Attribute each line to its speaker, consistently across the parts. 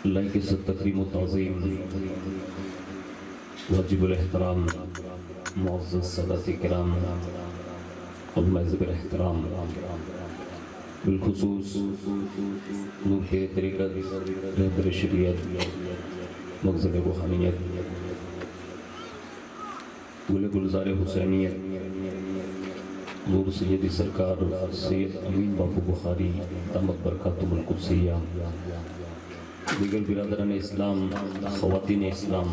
Speaker 1: اللہ کی عزت تکریم و تعظیم واجب الاحترام معزز سادات کرام اور معزز الاحترام بالخصوص مفتی طریقت رہبر شریعت مغزل روحانیت گل گلزار حسینیت نور سیدی سرکار سید امین بابو بخاری دامت برکاتہم القدسیہ، دیگر برادران اسلام، خواتین اسلام،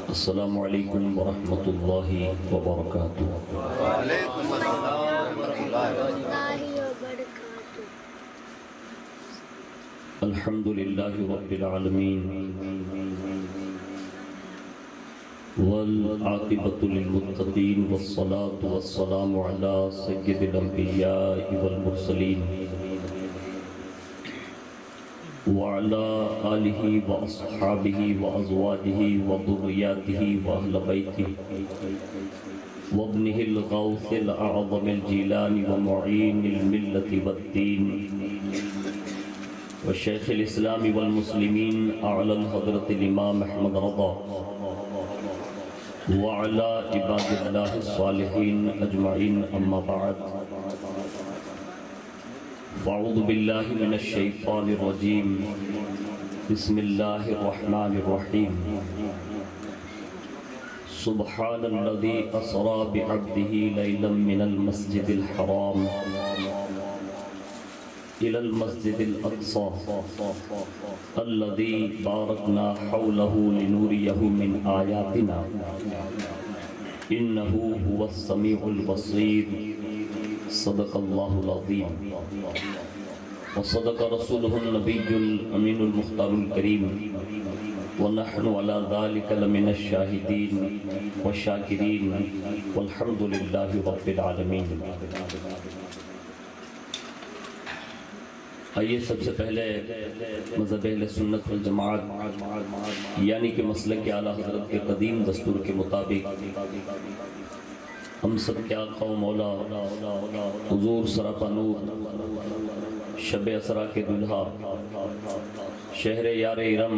Speaker 1: السلام علیکم ورحمۃ اللہ وبرکاتہ۔
Speaker 2: وعلیکم السلام ورحمۃ اللہ وبرکاتہ۔
Speaker 1: الحمد للہ رب العالمین والعاقبۃ للمتقین والصلاة والسلام علی سید الانبیاء والمرسلین وعلى آلہ واصحابہ وازواجہ وذریاتہ واہل بیتہ وابنہ الغوث الاعظم الجیلانی ومعین الملت والدین وشیخ الاسلام والمسلمین اعلی الحضرت الامام احمد رضا وعلى عباد اللہ الصالحین اجمعین، اما بعد فاعوذ باللہ من الشیطان الرجیم، بسم اللہ الرحمن الرحیم، سبحان الذی اسری بعبدہ لیلا من المسجد الحرام إلى المسجد الأقصى الذي باركنا حوله لنريه من آياتنا إنه هو السميع البصير، صدق الله العظيم وصدق رسوله النبي الأمين المختار الكريم، ونحن على ذلك لمن الشاهدين والشاكرين والحمد لله رب العالمين۔ آئیے سب سے پہلے مذہب اہل سنت والجماعت یعنی کہ مسلک اعلیٰ حضرت کے قدیم دستور کے مطابق ہم سب کے آقا و مولا حضور سراپا نور شب اسرا کے دلہا شہر یار ارم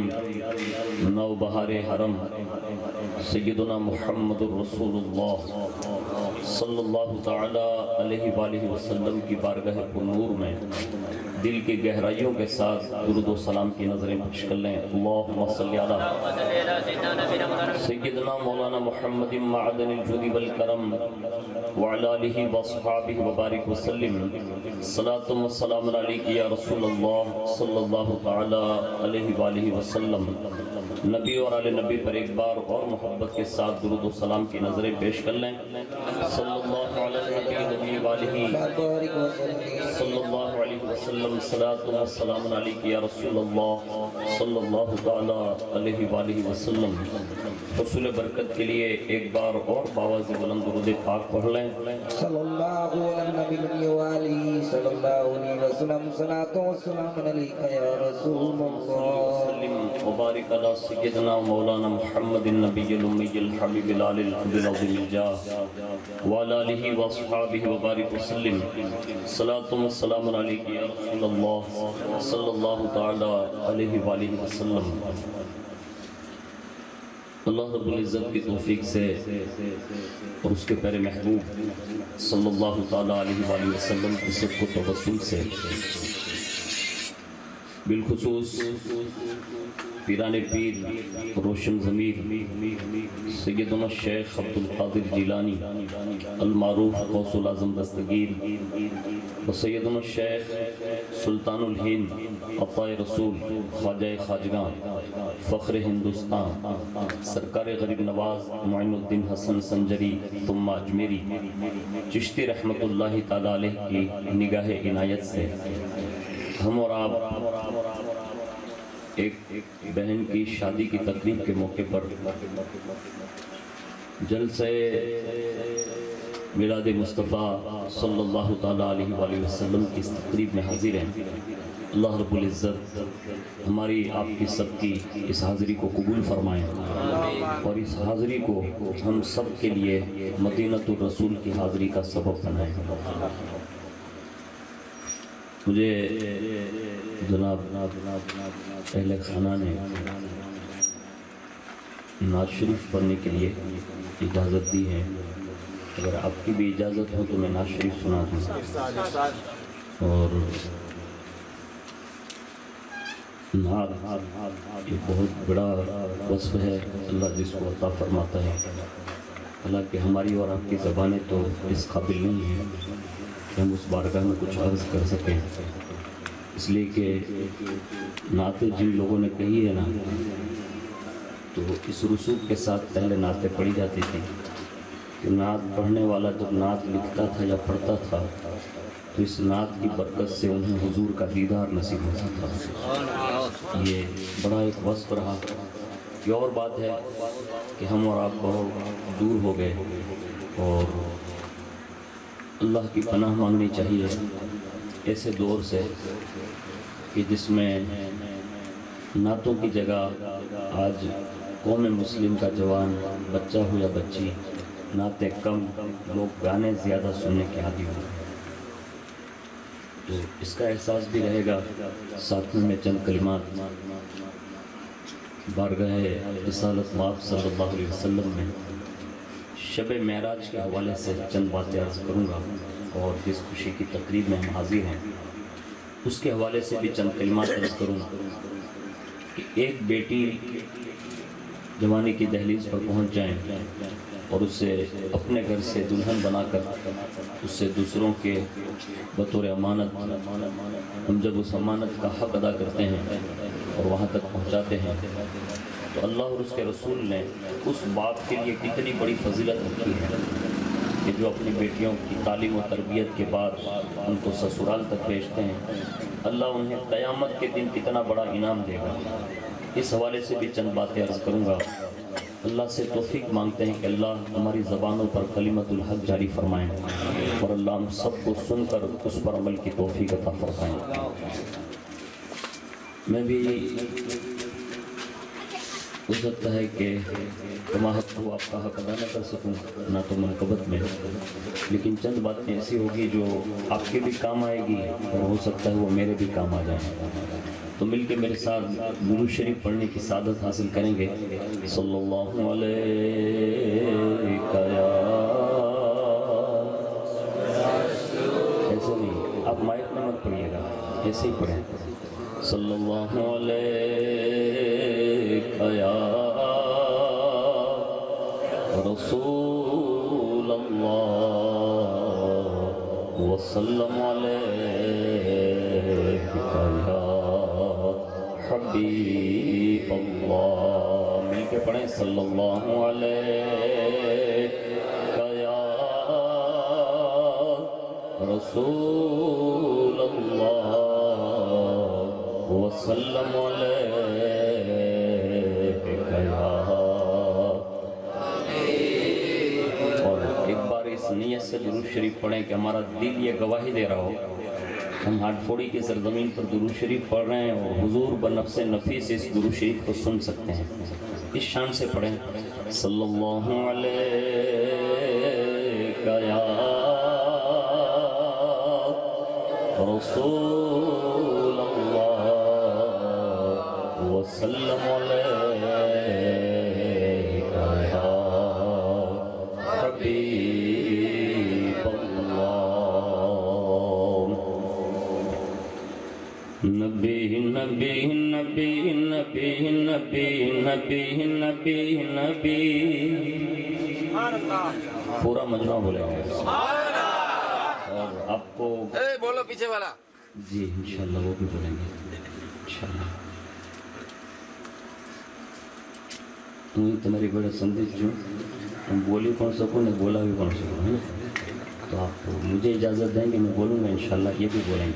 Speaker 1: نو بہار حرم سیدنا محمد الرسول اللہ صلی اللہ تعالی علیہ وآلہ وسلم کی بارگاہ پرنور میں دل کی گہرائیوں کے ساتھ درود و سلام کی نظریں پیش کر لیں۔ اللہم صلی علی سیدنا مولانا محمد معدن الجود والکرم وعلی آلہ واصحابہ وبارک وسلم، صلاۃ و سلام علیک یا رسول اللہ صلی اللہ تعالی علیہ وآلہ وسلم۔ نبی اور آل نبی پر ایک بار اور محبت کے ساتھ درود و سلام کی نظریں پیش کر لیں۔ صلی اللہ علیہ وآلہ صلی اللہ علیہ وسلم، صلاۃ و سلام علیک یا رسول اللہ صلی اللہ تعالی علیہ وآلہ وسلم۔ حصول برکت کے لیے ایک بار اور باواز بلند درود پاک پڑھ لیں۔
Speaker 3: صلی اللہ علیہ وآلہ صلی اللہ علیہ وسلم، صلاۃ و سلام علیک یا رسول اللہ
Speaker 1: وبارک علی سیدنا مولانا محمد النبی الامی الحبیب العلی الحمد العظیم الجاہ وعلی آلہ واصحابہ وبارک وسلم، صلاۃ و سلام علیک یا رسول اللہ صلی اللہ تعالی علیہ وآلہ وسلم۔ اللہ رب العزت کی توفیق سے اور اس کے پیارے محبوب صلی اللہ تعالی علیہ وآلہ وسلم کی صدق و توسل سے بالخصوص پیران پیر روشن ضمیر سیدنا شیخ عبد القادر جیلانی المعروف غوث العظم دستگیر و سیدنا شیخ سلطان الہند عطا رسول خواجہ خواجگان فخر ہندوستان سرکار غریب نواز معین الدین حسن سنجری ثم اجمیری چشتی رحمت اللہ تعالی علیہ کی نگاہ عنایت سے ہم اور آپ ایک بہن کی شادی کی تقریب کے موقع پر جلسہ میلاد مصطفیٰ صلی اللہ تعالی علیہ وآلہ وسلم کی اس تقریب میں حاضر ہیں۔ اللہ رب العزت ہماری آپ کی سب کی اس حاضری کو قبول فرمائیں اور اس حاضری کو ہم سب کے لیے مدینۃ الرسول کی حاضری کا سبب بنائیں۔ مجھے جناب اہل خانہ نے نعت شریف پڑھنے کے لیے اجازت دی ہے. اگر آپ کی بھی اجازت ہو تو میں نعت شریف سنا دوں. اور نعت یہ بہت بڑا وصف ہے اللہ جس کو عطا فرماتا ہے. حالانکہ ہماری اور آپ کی زبانیں تو اس قابل نہیں ہیں کہ ہم اس بارگاہ میں کچھ عرض کر سکیں. اس لیے کہ نعتیں جن لوگوں نے کہی ہے نا تو اس رسوخ کے ساتھ پہلے نعتیں پڑھی جاتی تھیں کہ نعت پڑھنے والا جب نعت لکھتا تھا یا پڑھتا تھا تو اس نعت کی برکت سے انہیں حضور کا دیدار نصیب ہوتا تھا. یہ بڑا ایک وصف رہا. یہ اور بات ہے کہ ہم اور آپ بہت دور ہو گئے اور اللہ کی پناہ مانگنی چاہیے ایسے دور سے کہ جس میں نعتوں کی جگہ آج قوم مسلم کا جوان بچہ ہو یا بچی نعتیں کم، لوگ گانے زیادہ سننے کے عادی ہو. تو اس کا احساس بھی رہے گا. ساتھ میں چند کلمات بارگاہ رسالت مآب صلی اللہ علیہ وسلم میں شب معراج کے حوالے سے چند باتیں عرض کروں گا اور جس خوشی کی تقریب میں ہم حاضر ہیں اس کے حوالے سے بھی چند کلمات عرض کروں گا کہ ایک بیٹی جوانی کی دہلیز پر پہنچ جائیں اور اسے اپنے گھر سے دلہن بنا کر اس سے دوسروں کے بطور امانت ہم جب اس امانت کا حق ادا کرتے ہیں اور وہاں تک پہنچاتے ہیں تو اللہ اور اس کے رسول نے اس باپ کے لیے کتنی بڑی فضیلت رکھی ہے کہ جو اپنی بیٹیوں کی تعلیم و تربیت کے بعد ان کو سسرال تک بھیجتے ہیں اللہ انہیں قیامت کے دن کتنا بڑا انعام دے گا. اس حوالے سے بھی چند باتیں عرض کروں گا. اللہ سے توفیق مانگتے ہیں کہ اللہ ہماری زبانوں پر کلمت الحق جاری فرمائیں اور اللہ ہم سب کو سن کر اس پر عمل کی توفیق عطا فرمائیں. میں بھی ہو سکتا ہے کہ کما حق ہو آپ کا حق ادا نہ کر سکوں نہ تو منقبت میں، لیکن چند باتیں ایسی ہوگی جو آپ کے بھی کام آئے گی اور ہو سکتا ہے وہ میرے بھی کام آ جائیں. تو مل کے میرے ساتھ درود شریف پڑھنے کی سعادت حاصل کریں گے. صلی اللہ علیہ ایسے نہیں، آپ مائک میں مت پڑھیے گا، ایسے ہی پڑھیں. صلی اللہ علیہ رسول اللہ وسلم علیہ حبیب اللہ. مل کے پڑھیں. صلی اللہ علیہ رسول اللہ وسلم علیہ. اور ایک بار اس نیت سے درود شریف پڑھیں کہ ہمارا دل یہ گواہی دے رہا ہو ہم ہاٹ فوڑی کی سرزمین پر درود شریف پڑھ رہے ہیں اور حضور بنفس نفیس اس درود شریف کو سن سکتے ہیں. اس شان سے پڑھیں. صلی اللہ علیہ رسول اللہ وسلم علیہ حبیب اللہ. نبی نبی نبی نبی نبی نبی نبی نبی پورا مجمع بولے گا اور آپ کو
Speaker 2: بولو پیچھے والا.
Speaker 1: جی انشاءاللہ وہ بھی بولیں گے انشاءاللہ. تمہاری بڑا سندیش جو تم بولی کون سکوں نے بولا بھی کون سکوں ہے نا. تو آپ مجھے اجازت دیں گے میں بولوں گا انشاءاللہ یہ بھی بولیں گے.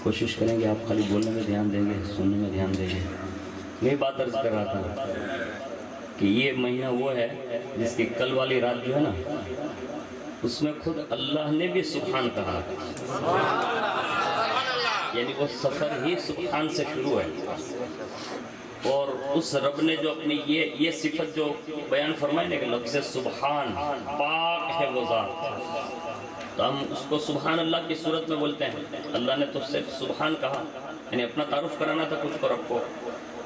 Speaker 1: کوشش کریں گے آپ خالی بولنے میں دھیان دیں گے سننے میں دھیان دیں گے. میں بات عرض کر رہا تھا کہ یہ مہینہ وہ ہے جس کی کل والی رات جو ہے نا اس میں خود اللہ نے بھی سبحان کہا، یعنی وہ سفر ہی سبحان سے شروع ہے. اور اس رب نے جو اپنی یہ صفت جو بیان فرمائی نا کہ لفظ سبحان پاک ہے وہ ذات، تو ہم اس کو سبحان اللہ کی صورت میں بولتے ہیں. اللہ نے تو صرف سبحان کہا یعنی اپنا تعارف کرانا تھا کچھ کو رب کو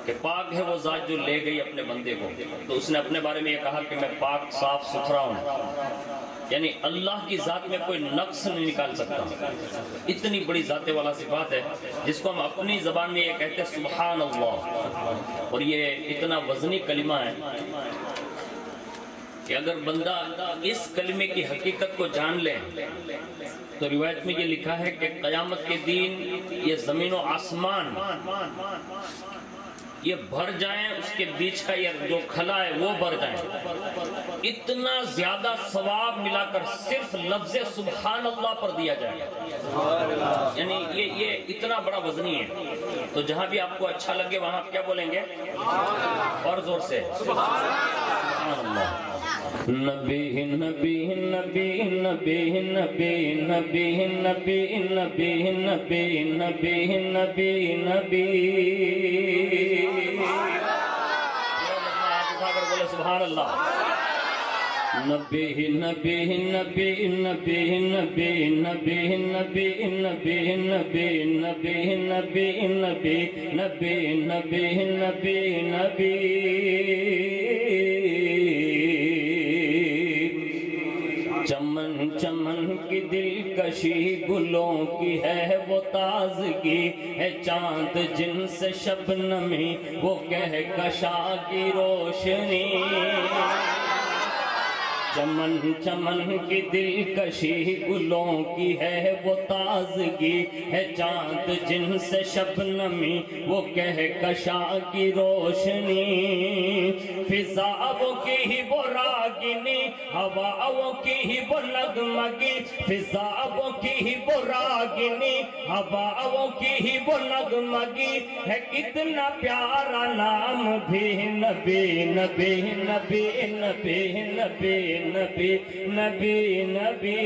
Speaker 1: کہ پاک ہے وہ ذات جو لے گئی اپنے بندے کو. تو اس نے اپنے بارے میں یہ کہا کہ میں پاک صاف ستھرا ہوں، یعنی اللہ کی ذات میں کوئی نقص نہیں نکال سکتا. اتنی بڑی ذات والا صفات ہے جس کو ہم اپنی زبان میں یہ کہتے ہیں سبحان اللہ. اور یہ اتنا وزنی کلمہ ہے کہ اگر بندہ اس کلمے کی حقیقت کو جان لے تو روایت میں یہ لکھا ہے کہ قیامت کے دن یہ زمین و آسمان یہ بھر جائیں، اس کے بیچ کا یہ جو کھلا ہے وہ بھر جائیں. اتنا زیادہ ثواب ملا کر صرف لفظ سبحان اللہ پر دیا جائے. یعنی یہ اتنا بڑا وزنی ہے. تو جہاں بھی آپ کو اچھا لگے وہاں آپ کیا بولیں گے؟ اور زور سے سبحان اللہ. نبی نبی نبی نبی نبی نبی نبی نبی نبی نبی نبی نبی. ہاتھ اٹھا کر بولے سبحان اللہ. نبی نبی نبی نبی نبی نبی نبی نبی نبی نبی نبی نبی نبی نبی نبی نبی. چمن چمن کی دلکشی گلوں کی ہے وہ تازگی ہے، چاند جن سے شبنمی وہ کہکشاں کی روشنی. چمن چمن کی دلکشی گلوں کی ہے وہ تازگی ہے، چاند جن سے شبنمی وہ کہکشاں کی روشنی. فضاؤں کی ہی وہ راگنی، ہواؤں کی ہی وہ نغمگی، فضاؤں کی ہی وہ راگنی، ہواؤں کی ہی وہ نغمگی ہے. کتنا پیارا نام بھی نبی نبی نبی نبی نبی نبی نبی نبی.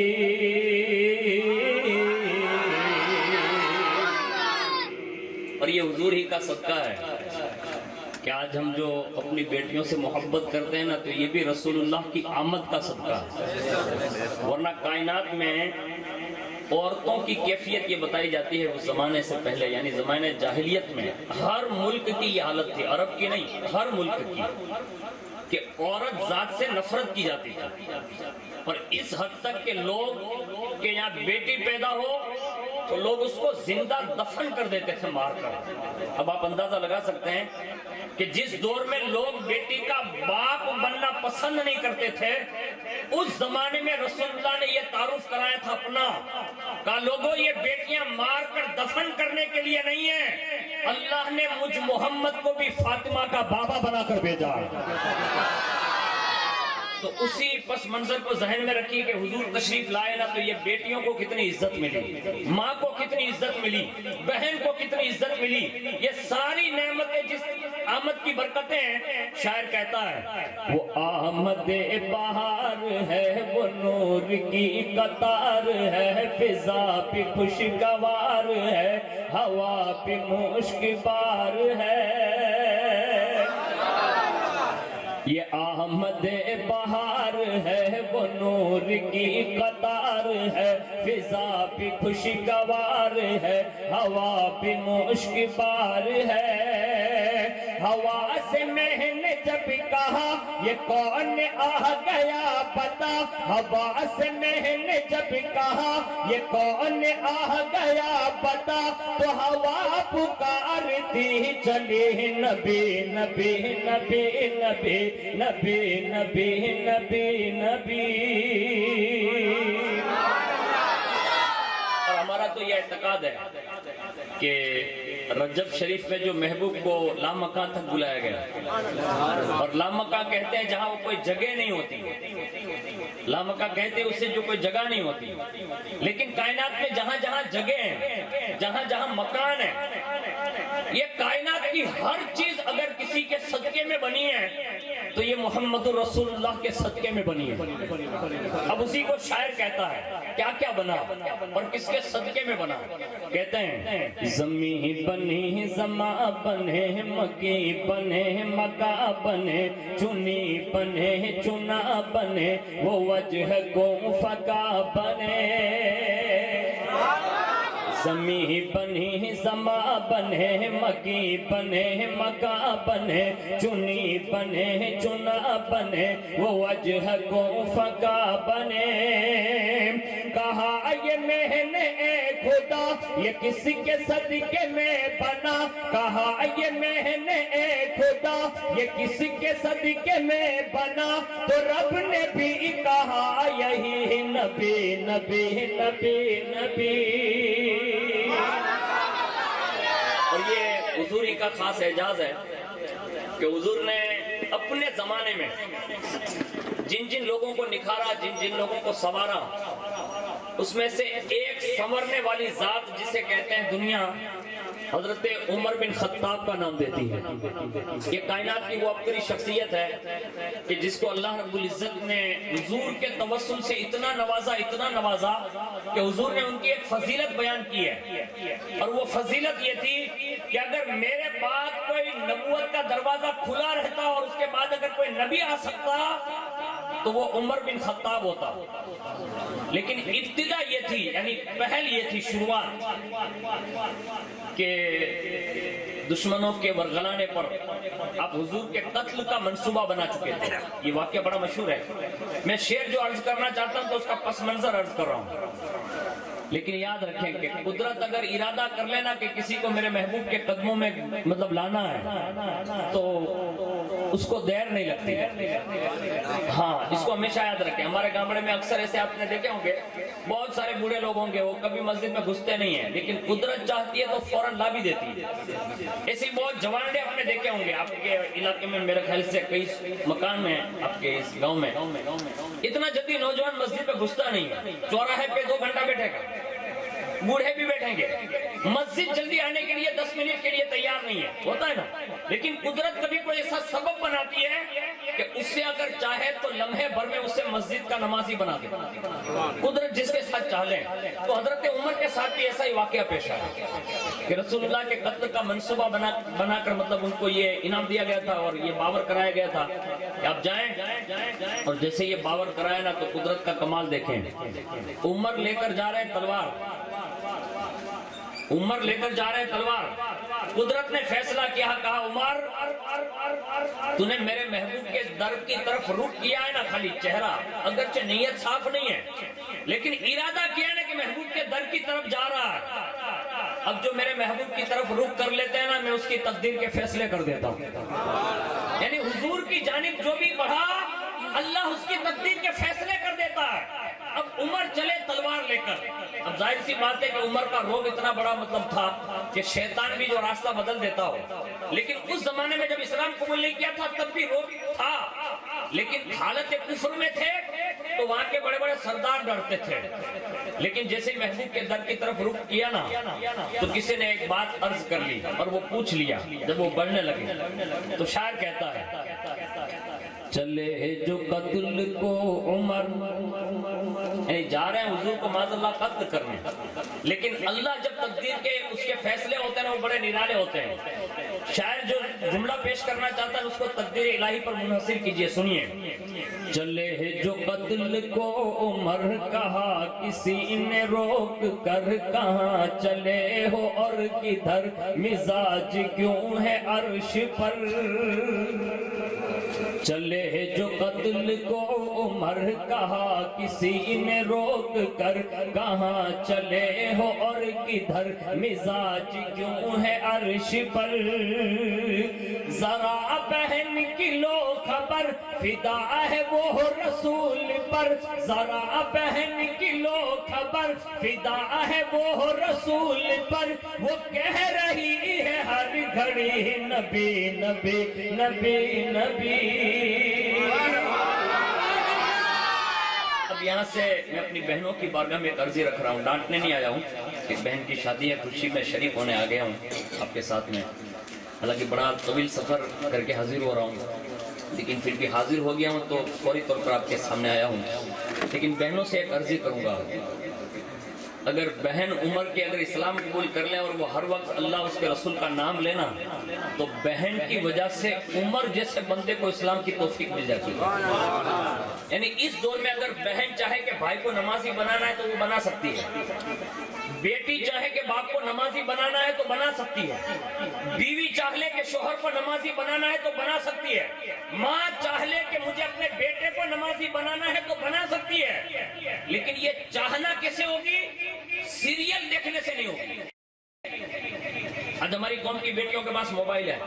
Speaker 1: اور یہ حضور ہی کا صدقہ ہے کہ آج ہم جو اپنی بیٹیوں سے محبت کرتے ہیں نا تو یہ بھی رسول اللہ کی آمد کا صدقہ ہے. ورنہ کائنات میں عورتوں کی کیفیت یہ بتائی جاتی ہے اس زمانے سے پہلے، یعنی زمانے جاہلیت میں ہر ملک کی یہ حالت تھی، عرب کی نہیں، ہر ملک کی، کہ عورت ذات سے نفرت کی جاتی تھی. اور اس حد تک کہ لوگ کہ یہاں بیٹی پیدا ہو تو لوگ اس کو زندہ دفن کر دیتے تھے مار کر. اب آپ اندازہ لگا سکتے ہیں کہ جس دور میں لوگ بیٹی کا باپ بننا پسند نہیں کرتے تھے، اس زمانے میں رسول اللہ نے یہ تعارف کرایا تھا اپنا، کہا لوگوں یہ بیٹیاں مار کر دفن کرنے کے لیے نہیں ہیں، اللہ نے مجھ محمد کو بھی فاطمہ کا بابا بنا کر بھیجا. تو اسی پس منظر کو ذہن میں رکھیے کہ حضور تشریف لائے نا تو یہ بیٹیوں کو کتنی عزت ملی، ماں کو کتنی عزت ملی، بہن کو کتنی عزت ملی. یہ ساری نعمتیں جس آمد کی برکتیں ہیں. شاعر کہتا ہے وہ آمد بہار ہے، وہ نور کی قطار ہے، فضا پہ خوشگوار ہے، ہوا پہ مشک بار ہے. یہ آمد بہار ہے، وہ نور کی قطار ہے، فضا پہ خوشگوار ہے، ہوا پہ مشک بار ہے. ہوا سے میں نے جب کہا یہ کون آ گیا پتا، ہوا سے میں نے جب کہا یہ کون آ گیا پتا، تو ہوا پکارتی چلی نبی نبی نبی نبی نبی نبی نبی نبی. اور ہمارا تو یہ اعتقاد ہے کہ رجب شریف میں جو محبوب کو لامکان تک بلایا گیا، اور لامکان کہتے ہیں جہاں وہ کوئی جگہ نہیں ہوتی، لامکان کہتے ہیں اسے جو کوئی جگہ نہیں ہوتی. لیکن کائنات میں جہاں جہاں جگہ ہیں، جہاں جہاں مکان ہے، یہ کائنات کی ہر چیز اگر کسی کے صدقے میں بنی ہے تو یہ محمد رسول اللہ کے صدقے میں بنی ہے. اب اسی کو شاعر کہتا ہے کیا کیا بنا اور کس کے صدقے میں بنا. کہتے ہیں زمین بنی زماں بنے، مکی بنے مکا بنے، چنی بنے چنا بنے، وہ وجہ کو فقا بنے. زمیں بنی زما بنے مکی بنے مکا بنے چنی بنے چنا بنے وہ وجہ کو فقا بنے کہا یہ میں نے اے خدا یہ کسی کے صدقے میں بنا کہا یہ میں نے اے خدا یہ کسی کے صدقے میں بنا تو رب نے بھی کہا یہی نبی نبی نبی نبی اور یہ حضوری کا خاص اعجاز ہے کہ حضور نے اپنے زمانے میں جن جن لوگوں کو نکھارا جن جن لوگوں کو سنوارا اس میں سے ایک سنورنے والی ذات جسے کہتے ہیں دنیا حضرت عمر بن خطاب کا نام دیتی ہے یہ کائنات کی وہ عبقری شخصیت ہے کہ جس کو اللہ رب العزت نے حضور کے توسل سے اتنا نوازا کہ حضور نے ان کی ایک فضیلت بیان کی ہے اور وہ فضیلت یہ تھی کہ اگر میرے بعد کوئی نبوت کا دروازہ کھلا رہتا اور اس کے بعد اگر کوئی نبی آ سکتا تو وہ عمر بن خطاب ہوتا لیکن ابتدا یہ تھی یعنی پہل یہ تھی شروعات کہ دشمنوں کے ورغلانے پر آپ حضور کے قتل کا منصوبہ بنا چکے تھے یہ واقعہ بڑا مشہور ہے میں شعر جو عرض کرنا چاہتا ہوں تو اس کا پس منظر عرض کر رہا ہوں لیکن یاد رکھیں کہ قدرت اگر ارادہ کر لینا کہ کسی کو میرے محبوب کے قدموں میں مطلب لانا ہے تو اس کو دیر نہیں لگتی ہاں اس کو ہمیشہ یاد رکھیں ہمارے گامڑے میں اکثر ایسے آپ نے دیکھے ہوں گے بہت سارے بوڑھے لوگ ہوں گے وہ کبھی مسجد میں گھستے نہیں ہیں لیکن قدرت چاہتی ہے تو فوراً لا بھی دیتی ہے ایسی بہت جوانڈے آپ نے دیکھے ہوں گے آپ کے علاقے میں میرے خیال سے کئی مکان میں آپ کے اس گاؤں میں اتنا جلدی نوجوان مسجد میں گھستا نہیں ہے چوراہے پہ 2 گھنٹہ بیٹھے گا بوڑھے بھی بیٹھیں گے مسجد جلدی آنے کے لیے 10 منٹ کے لیے تیار نہیں ہے ہوتا ہے نا لیکن قدرت کبھی کوئی ایسا سبب بناتی ہے کہ اس سے اگر چاہے تو لمحے بھر میں اسے مسجد کا نمازی بنا دے قدرت جس کے ساتھ چاہ لے تو حضرت عمر کے ساتھ بھی ایسا ہی واقعہ پیش آیا کہ رسول اللہ کے قتل کا منصوبہ بنا کر مطلب ان کو یہ انعام دیا گیا تھا اور یہ باور کرایا گیا تھا کہ آپ جائیں اور جیسے یہ باور کرایا نا تو قدرت کا کمال دیکھیں عمر لے کر جا رہے تلوار قدرت نے فیصلہ کیا کہا عمر تو نے میرے محبوب کے در کی طرف رخ کیا ہے نا خالی چہرہ اگرچہ نیت صاف نہیں ہے لیکن ارادہ کیا ہے نا کہ محبوب کے در کی طرف جا رہا ہے اب جو میرے محبوب کی طرف رخ کر لیتے ہیں نا میں اس کی تقدیر کے فیصلے کر دیتا ہوں یعنی حضور کی جانب جو بھی بڑھا اللہ اس کی تقدیر کے فیصلے کر دیتا ہے اب عمر چلے تلوار لے کر اب ظاہر سی بات ہے کہ عمر کا روب اتنا بڑا مطلب تھا کہ شیطان بھی جو راستہ بدل دیتا ہو لیکن اس زمانے میں جب اسلام قبول نہیں کیا تھا تب بھی روب تھا لیکن حالت کفر میں تھے تو وہاں کے بڑے بڑے سردار ڈرتے تھے لیکن جیسے محبوب کے در کی طرف رخ کیا نا تو کسی نے ایک بات عرض کر لی اور وہ پوچھ لیا جب وہ بڑھنے لگے تو شاعر کہتا ہے چلے جو قتل کو عمر یعنی جا رہے ہیں حضور کو معاذ اللہ قتل کرنے لیکن اللہ جب تقدیر کے اس کے فیصلے ہوتے ہیں نا وہ بڑے نرالے ہوتے ہیں شاعر جو جملہ پیش کرنا چاہتا ہے اس کو تقدیر الہی پر منحصر کیجئے سنیے چلے جو قتل کو عمر کہا کسی نے روک کر کہاں چلے ہو اور کدھر مزاج کیوں ہے عرش پر چلے جو قتل کو عمر کہا کسی نے روک کر کہاں چلے ہو اور کدھر مزاج کیوں ہے عرش پر ذرا بہن کی لو خبر فدا ہے وہ رسول پر ذرا بہن کی لو خبر فدا ہے وہ رسول پر وہ کہہ رہی ہے ہر گھڑی نبی نبی نبی نبی اب یہاں سے میں اپنی بہنوں کی بارگاہ میں ایک عرضی رکھ رہا ہوں ڈانٹنے نہیں آیا ہوں ایک بہن کی شادی ہے خوشی میں شریک ہونے آ گیا ہوں آپ کے ساتھ میں حالانکہ بڑا طویل سفر کر کے حاضر ہو رہا ہوں لیکن پھر بھی حاضر ہو گیا ہوں تو فوری طور پر آپ کے سامنے آیا ہوں لیکن بہنوں سے ایک عرضی کروں گا اگر بہن عمر کے اگر اسلام قبول کر لیں اور وہ ہر وقت اللہ اس کے رسول کا نام لینا، تو بہن کی وجہ سے عمر جیسے بندے کو اسلام کی توفیق مل جاتی ہے۔ یعنی اس دور میں اگر بہن چاہے کہ بھائی کو نمازی بنانا ہے تو وہ بنا سکتی ہے، بیٹی چاہے کہ باپ کو نمازی بنانا ہے تو بنا سکتی ہے، بیوی چاہ لے کہ شوہر کو نمازی بنانا ہے تو بنا سکتی ہے، ماں چاہ لے کہ مجھے اپنے بیٹے کو نمازی بنانا ہے تو بنا سکتی ہے۔ لیکن یہ چاہنا کیسے ہوگی؟ سیریل دیکھنے سے نہیں ہوگی۔ آج ہماری قوم کی بیٹیوں کے پاس موبائل ہے،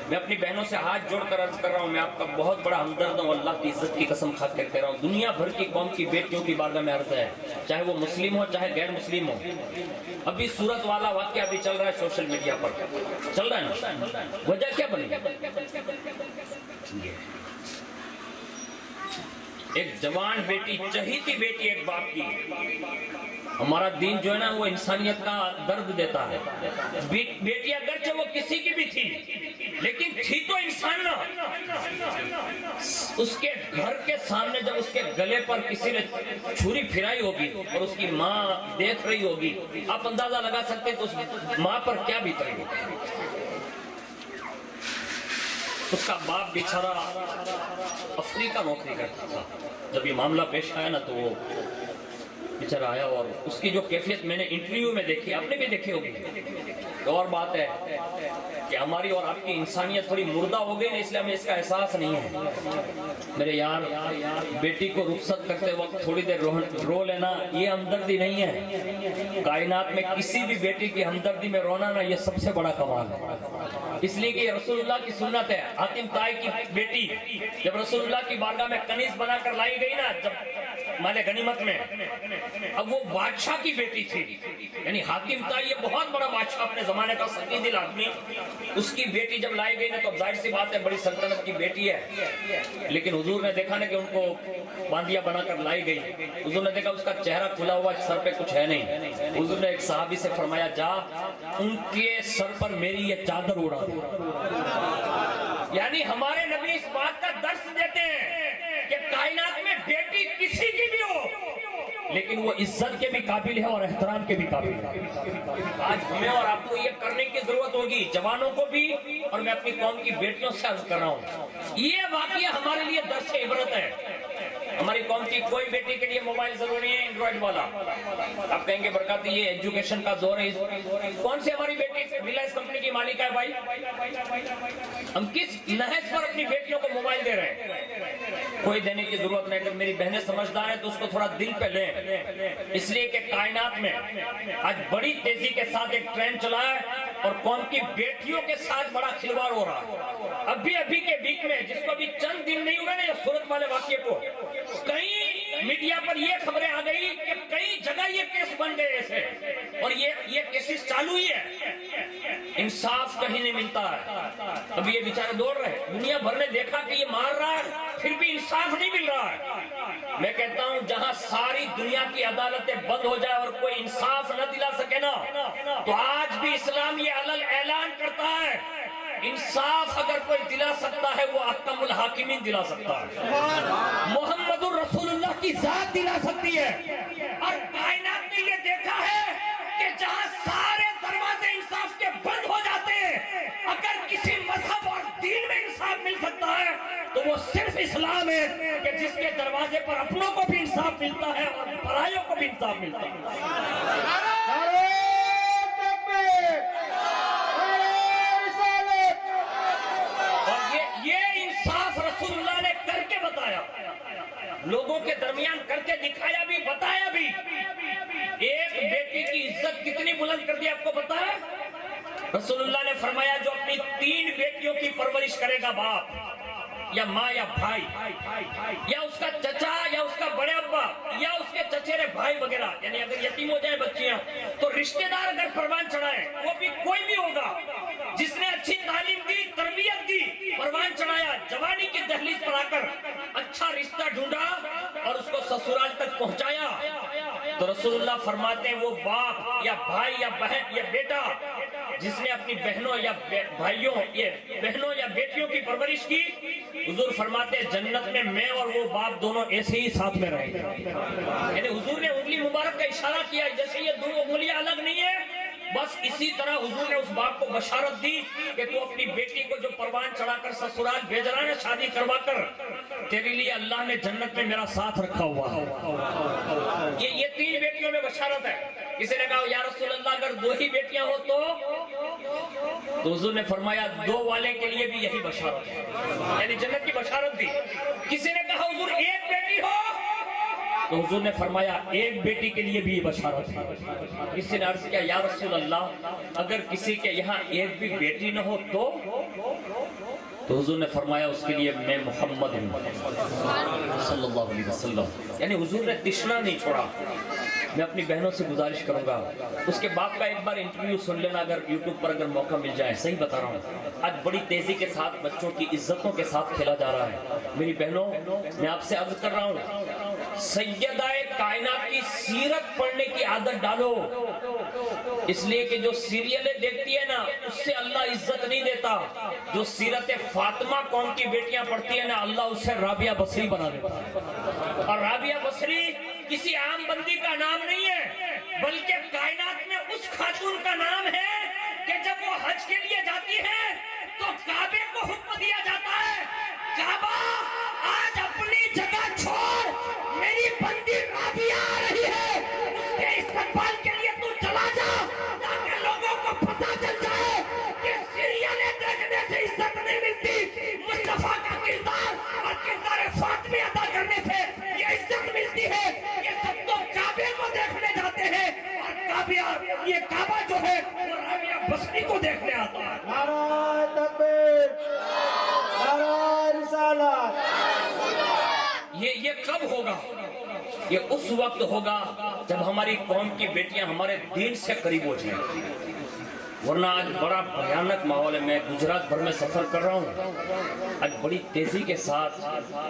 Speaker 1: میں اپنی بہنوں سے ہاتھ جوڑ کر عرض کر رہا ہوں، میں آپ کا بہت بڑا ہمدرد ہوں، اللہ کی عزت کی قسم کھا کر کہہ رہا ہوں، دنیا بھر کی قوم کی بیٹیوں کی بارگاہ میں عرض ہے، چاہے وہ مسلم ہو چاہے غیر مسلم ہو۔ ابھی صورت والا واقعہ ابھی چل رہا ہے سوشل میڈیا پر، چل رہا ہے نا، وجہ کیا بنی؟ ایک جوان بیٹی، چہیتی بیٹی ایک باپ کی۔ ہمارا دین جو ہے نا وہ انسانیت کا درد دیتا ہے۔ بیٹی اگرچہ وہ کسی کی بھی تھی لیکن تھی تو انسان نا۔ اس کے گھر کے سامنے جب اس کے گلے پر کسی نے چھری پھرائی ہوگی اور اس کی ماں دیکھ رہی ہوگی، آپ اندازہ لگا سکتے ہیں تو اس ماں پر کیا بیت رہی ہوگی۔ اس کا باپ بیچارہ افریقہ نوکری کرتا تھا، جب یہ معاملہ پیش آیا نا تو وہ بیچارہ آیا، اور اس کی جو کیفیت میں نے انٹرویو میں دیکھی، آپ نے بھی دیکھی ہوگی۔ اور بات ہے کہ ہماری اور آپ کی انسانیت تھوڑی مردہ ہو گئی نا، اس لیے ہمیں اس کا احساس نہیں ہے۔ میرے یار، بیٹی کو رخصت کرتے وقت تھوڑی دیر رو لینا یہ ہمدردی نہیں ہے۔ کائنات میں کسی بھی بیٹی کی ہمدردی میں رونا نا یہ سب سے بڑا کمال ہے، اس لیے کہ رسول اللہ کی سنت ہے۔ حاتم طائی کی بیٹی جب رسول اللہ کی بارگاہ میں کنیز بنا کر لائی گئی نا، جب مال غنیمت میں، اب وہ بادشاہ کی بیٹی تھی، یعنی حاتم طائی یہ بہت بڑا بادشاہ اپنے زمانے کا سخی دل آدمی، اس کی بیٹی جب لائی گئی نا تو ظاہر سی بات ہے بڑی سلطنت کی بیٹی ہے، لیکن حضور نے دیکھا نا کہ ان کو باندیا بنا کر لائی گئی، حضور نے دیکھا اس کا چہرہ کھلا ہوا، سر پہ کچھ ہے نہیں، حضور نے ایک صحابی سے فرمایا جا ان کے سر پر میری یہ چادر اڑا دے۔ یعنی ہمارے نبی اس بات کا درس دیتے ہیں کہ کائنات میں بیٹی کسی کی بھی ہو لیکن وہ عزت کے بھی قابل ہے اور احترام کے بھی قابل ہے۔ آج ہمیں اور آپ کو یہ کرنے کی ضرورت ہوگی، جوانوں کو بھی، اور میں اپنی قوم کی بیٹیوں سے عرض کر رہا ہوں، یہ واقعہ ہمارے لیے درس عبرت ہے۔ ہماری قوم کی کوئی بیٹی کے لیے موبائل ضروری ہے اینڈرائیڈ والا۔ آپ کہیں گے برکاتی یہ ایجوکیشن کا دور ہے، کون سی ہماری بیٹی ریلائنس کمپنی کی مالک ہے بھائی؟ ہم کس نہج پر اپنی بیٹیوں کو موبائل دے رہے ہیں؟ کوئی دینے کی ضرورت نہیں۔ اگر میری بہنیں سمجھدار ہیں تو اس کو تھوڑا دل پہ لیں، اس لیے کہ کائنات میں آج بڑی تیزی کے ساتھ ایک ٹرینڈ چلا ہے اور قوم کی بیٹیوں کے ساتھ بڑا کھلواڑ ہو رہا ہے۔ ابھی کے ویک میں، جس کو ابھی چند دن نہیں ہوئے نا یہ صورت والے واقعے کو، کئی میڈیا پر یہ خبریں آ گئی کہ کئی جگہ یہ کیس بن گئے ایسے، اور یہ کیسز چالو ہی ہے۔ انصاف کہیں نہیں ملتا ہے، اب یہ بیچارے دوڑ رہے، دنیا بھر نے دیکھا کہ یہ مار رہا ہے پھر بھی انصاف نہیں مل رہا ہے۔ میں کہتا ہوں جہاں ساری دنیا کی عدالتیں بند ہو جائے اور کوئی انصاف نہ دلا سکے نا، تو آج بھی اسلام یہ علل اعلان کرتا ہے انصاف اگر کوئی دلا سکتا ہے وہ احکم الحاکمین دلا سکتا ہے، محمد الرسول اللہ کی ذات دلا سکتی ہے۔ اور کائنات نے یہ دیکھا ہے کہ جہاں سارے دروازے انصاف کے بند ہو جاتے ہیں، اگر کسی مذہب اور دین میں انصاف مل سکتا ہے تو وہ صرف اسلام ہے کہ جس کے دروازے پر اپنوں کو بھی انصاف ملتا ہے اور پرائیوں کو بھی انصاف ملتا ہے۔ لوگوں کے درمیان کر کے دکھایا بھی، بتایا بھی۔ ایک بیٹی کی عزت کتنی بلند کر دی آپ کو پتا ہے؟ رسول اللہ نے فرمایا جو اپنی 3 بیٹیوں کی پرورش کرے گا، باپ یا ماں یا بھائی یا اس کا چچا یا اس کا بڑے ابا یا اس کے چچیرے بھائی وغیرہ، یعنی اگر یتیم ہو جائیں بچیاں تو رشتہ دار اگر پروان چڑھائیں، وہ بھی کوئی بھی ہوگا جس نے اچھی تعلیم دی، تربیت دی، پروان چڑھایا، جوانی کی دہلیز پر آ کر اچھا رشتہ ڈھونڈا اور اس کو سسرال تک پہنچایا، تو رسول اللہ فرماتے ہیں وہ باپ یا بھائی یا بہن یا بیٹا جس نے اپنی بہنوں یا بھائیوں یا بہنوں یا بیٹیوں کی پرورش پرورش کی، حضور فرماتے ہیں جنت میں میں اور وہ باپ دونوں ایسے ہی ساتھ میں رہیں گے. یعنی حضور نے انگلی مبارک کا اشارہ کیا، جیسے یہ دونوں انگلیاں الگ نہیں ہیں، بس اسی طرح حضور نے اس باپ کو بشارت دی کہ تو اپنی بیٹی کو جو پروان چڑھا کر سسرال بھیج رہا ہے شادی کروا کر، تیرے لیے اللہ نے جنت میں میرا ساتھ رکھا ہوا ہے. یہ 3 بیٹیوں میں بشارت ہے. کسی نے کہا یا رسول اللہ اگر 2 ہی بیٹیاں ہو تو حضور نے فرمایا 2 والے کے لیے بھی یہی بشارت ہے، یعنی جنت کی بشارت دی. کسی نے کہا حضور 1 بیٹی ہو تو حضور نے فرمایا 1 بیٹی کے لیے بھی یہ بشارت ہے. کسی نے عرض کیا یا رسول اللہ اگر کسی کے یہاں 1 بھی بیٹی نہ ہو تو حضور نے فرمایا اس کے لیے میں محمد ہوں صلی اللہ علیہ وسلم. یعنی حضور نے تشنا نہیں چھوڑا. میں اپنی بہنوں سے گزارش کروں گا اس کے باپ کا ایک بار انٹرویو سن لینا اگر یوٹیوب پر اگر موقع مل جائے. صحیح بتا رہا ہوں، آج بڑی تیزی کے ساتھ بچوں کی عزتوں کے ساتھ کھیلا جا رہا ہے. میری بہنوں میں آپ سے عرض کر رہا ہوں سیدہ کائنات کی سیرت پڑھنے کی عادت ڈالو، اس لیے کہ جو سیریلیں دیکھتی ہے نا اس سے اللہ عزت نہیں دیتا. جو سیرت فاطمہ قوم کی بیٹیاں پڑھتی ہیں نا اللہ اسے رابعہ بصری بنا دیتا. اور رابعہ بصری کسی عام بندی کا نام نہیں ہے بلکہ کائنات میں اس خاتون کا نام ہے کہ جب وہ حج کے لیے جاتی ہے تو کعبے کو حکم دیا جاتا ہے کعبہ آج اپنی جگہ چھوڑ، میری بندی رابعہ آ رہی ہے، اس کے استقبال کے لیے تو چلا جا تاکہ لوگوں کو پتہ چل جائے کہ سیریلیں دیکھنے سے عزت نہیں ملتی، مصطفیٰ کا کردار اور کردار فاطمی ادا کرنے سے یہ عزت ملتی ہے. یہ سب تو کعبے کو دیکھنے جاتے ہیں اور یہ کعبہ جو ہے وہ رابعہ بصری کو دیکھنے آتا ہے.
Speaker 4: نعرہ تکبیر، نعرہ رسالت.
Speaker 1: یہ کب ہوگا؟ یہ اس وقت ہوگا جب ہماری قوم کی بیٹیاں ہمارے دین سے قریب ہو جائیں. ورنہ آج بڑا بھیانک ماحول ہے. میں گجرات بھر میں سفر کر رہا ہوں، آج بڑی تیزی کے ساتھ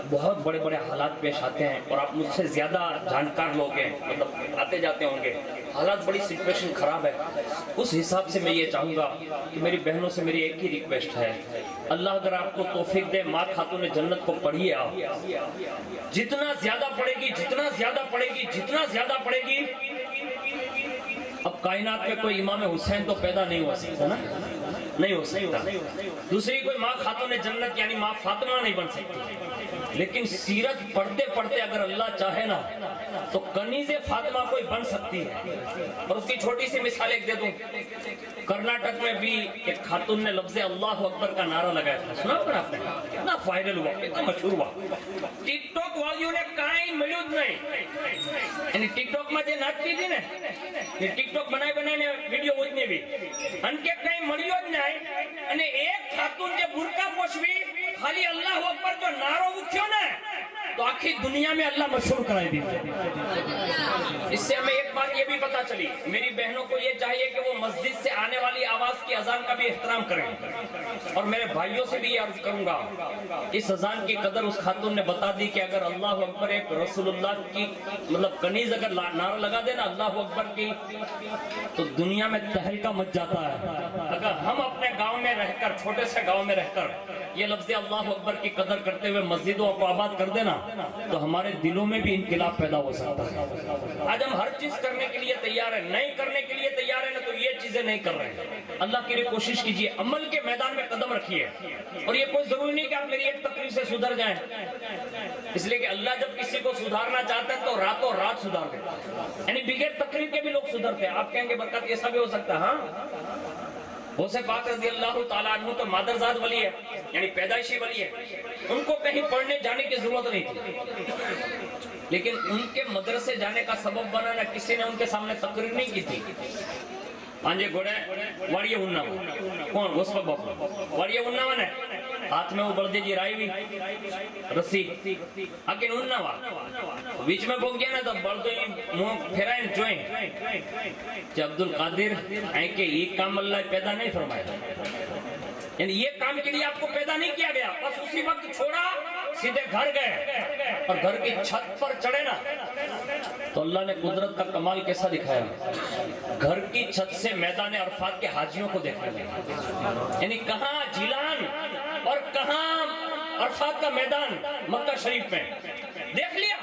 Speaker 1: بہت بڑے بڑے حالات پیش آتے ہیں اور آپ مجھ سے زیادہ جانکار لوگ ہیں، مطلب آتے جاتے ہوں گے. حالات بڑی سچویشن خراب ہے. اس حساب سے میں یہ چاہوں گا کہ میری بہنوں سے میری ایک ہی ریکویسٹ ہے، اللہ اگر آپ کو توفیق دے ماں خاتون جنت کو پڑھیے. آپ جتنا زیادہ پڑھے گی جتنا زیادہ پڑھے گی جتنا زیادہ پڑھے گی. اب کائنات میں کوئی امام حسین تو پیدا نہیں ہو سکتا نا، نہیں ہو سکتا. دوسری کوئی ماں خاتون جنت یعنی ماں فاطمہ نہیں بن سکتی. لیکن سیرت پڑھتے پڑھتے اگر اللہ چاہے نا تو کنیز فاطمہ کوئی بن سکتی ہے. اور اس کی چھوٹی سی مثال ایک دے دوں. کرناٹک میں بھی ایک خاتون نے لفظ اللہ اکبر کا نعرہ لگایا تھا، سنا ہوگا آپ نے؟ کتنا وائرل ہوا، کتنا مشہور ہوا. ٹک ٹاک والیوں نے کہیں ملود نہیں، یعنی ٹک ٹاک میں جو ناچتی تھی نا یہ ٹک ٹاک بنائے ویڈیو اتنی بھی ان کے کہیں مڑیو જ نہیں. અને એક ખાતુન જે બુરકા પોશવી ખાલી અલ્લાહ અકબર જો નારો ઉઠ્યો ને تو آخری دنیا میں اللہ مشہور کرائی دی. اس سے ہمیں ایک بات یہ بھی پتا چلی، میری بہنوں کو یہ چاہیے کہ وہ مسجد سے آنے والی آواز کی اذان کا بھی احترام کریں. اور میرے بھائیوں سے بھی یہ عرض کروں گا اس اذان کی قدر اس خاتون نے بتا دی کہ اگر اللہ اکبر ایک رسول اللہ کی مطلب کنیز اگر نعرہ لگا دے نا اللہ اکبر کی تو دنیا میں تہلکہ مچ جاتا ہے. اگر ہم اپنے گاؤں میں رہ کر چھوٹے سے گاؤں میں رہ کر یہ لفظ اللہ اکبر کی قدر کرتے ہوئے مسجدوں کو آباد کر دینا تو ہمارے دلوں میں بھی انقلاب پیدا ہو سکتا ہے. آج ہم ہر چیز کرنے کے لیے تیار ہیں، نہیں کرنے کے لیے تیار ہیں نا تو یہ چیزیں نہیں کر رہے ہیں. اللہ کے لیے کوشش کیجئے، عمل کے میدان میں قدم رکھیے. اور یہ کوئی ضروری نہیں کہ آپ میری ایک تقریر سے سدھر جائیں، اس لیے کہ اللہ جب کسی کو سدھارنا چاہتا ہے تو راتوں رات سدھار دیتا ہے. یعنی بغیر تقریر کے بھی لوگ سدھرتے ہیں. آپ کہیں گے برکت ایسا بھی ہو سکتا ہے؟ ہاں، غوث پاک رضی اللہ تعالیٰ عنہ تو مادرزاد ولی ہے، یعنی پیدائشی ولی ہے. ان کو کہیں پڑھنے جانے کی ضرورت نہیں تھی، لیکن ان کے مدرسے جانے کا سبب بنا نہ کسی نے ان کے سامنے تقریر نہیں کی تھی. پانجے گھوڑے واڑیے اننا کون غوث پاک باپو واڑیے اننا ون ہے ہاتھ میں وہ بلدے جی رائی بھی رسی آکے اننا وا بیچ میں پہنچ گیا نا تو بلدے منہ پھیرائیں جوئیں کہ عبدالقادر ہیں کہ یہ کام اللہ پیدا نہیں فرمایا، یعنی یہ کام کے لیے آپ کو پیدا نہیں کیا گیا. بس اسی وقت چھوڑا سیدھے گھر گئے اور گھر کی چھت پر چڑھے نا تو اللہ نے قدرت کا کمال کیسا دکھایا. گھر کی چھت سے میدان عرفات کے حاجیوں کو دیکھنے لگے، یعنی کہاں جیلان اور کہاں عرفات کا میدان مکہ شریف میں دیکھ لیا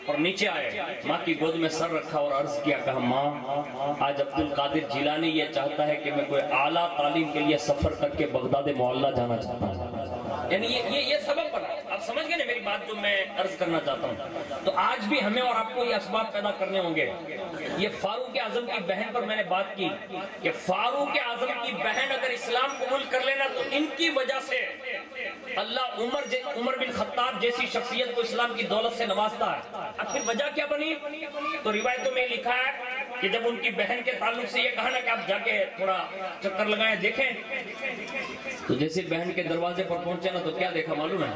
Speaker 1: اور نیچے آئے، ماں کی گود میں سر رکھا اور عرض کیا، کہا ماں آج عبد القادر جیلانی یہ چاہتا ہے کہ میں کوئی اعلیٰ تعلیم کے لیے سفر کر کے بغداد معلیٰ جانا چاہتا ہوں۔ یعنی یہ سبب بنا، آپ سمجھ گئے نا میری بات جو میں عرض کرنا چاہتا ہوں۔ تو آج بھی ہمیں اور آپ کو یہ اسباب پیدا کرنے ہوں گے۔ یہ فاروق اعظم کی بہن پر میں نے بات کی کہ فاروق اعظم کی بہن اگر اسلام قبول کر لینا تو ان کی وجہ سے اللہ عمر بن خطاب جیسی شخصیت کو اسلام کی دولت سے نوازتا ہے۔ اب پھر وجہ کیا بنی؟ تو روایتوں میں لکھا ہے کہ جب ان کی بہن کے تعلق سے یہ کہا نا کہ آپ جا کے تھوڑا چکر لگائیں دیکھیں، تو جیسے بہن کے دروازے پر پہنچے نا تو کیا دیکھا معلوم ہے؟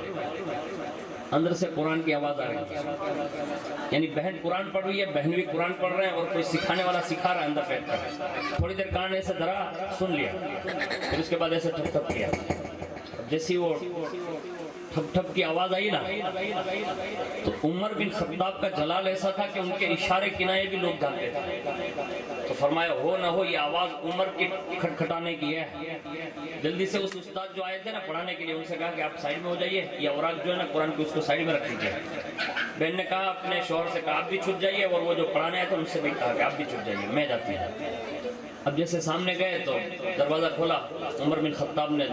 Speaker 1: اندر سے قرآن کی آواز آ رہی ہے، یعنی بہن قرآن پڑھ رہی ہے، بہن بھی قرآن پڑھ رہے ہیں اور کوئی سکھانے والا سکھا رہا ہے اندر بیٹھ کر۔ تھوڑی دیر کان ایسے دھرا، سن لیا، پھر اس کے بعد ایسے ٹھپ ٹھپ کیا، جیسی وہ ٹھپ ٹھپ کی آواز آئی نا تو عمر بن خطاب کا جلال ایسا تھا کہ ان کے اشارے کنائے بھی لوگ جانتے تھے۔ تو فرمایا ہو نہ ہو یہ آواز عمر کی کھٹکھٹانے کی ہے۔ جلدی سے اس استاد جو آئے تھے نا پڑھانے کے لیے ان سے کہا کہ آپ سائڈ میں ہو جائیے، یہ اوراق جو ہے نا قرآن کی اس کو سائڈ میں رکھ دیجیے۔ بہن نے کہا اپنے شوہر سے کہا آپ بھی چھٹ جائیے، اور وہ جو پڑھانے آئے تھے ان سے بھی کہا کہ آپ بھی چھٹ جائیے، میں جاتی ہوں۔ اب جیسے سامنے گئے تو دروازہ کھولا، عمر بن خطاب نے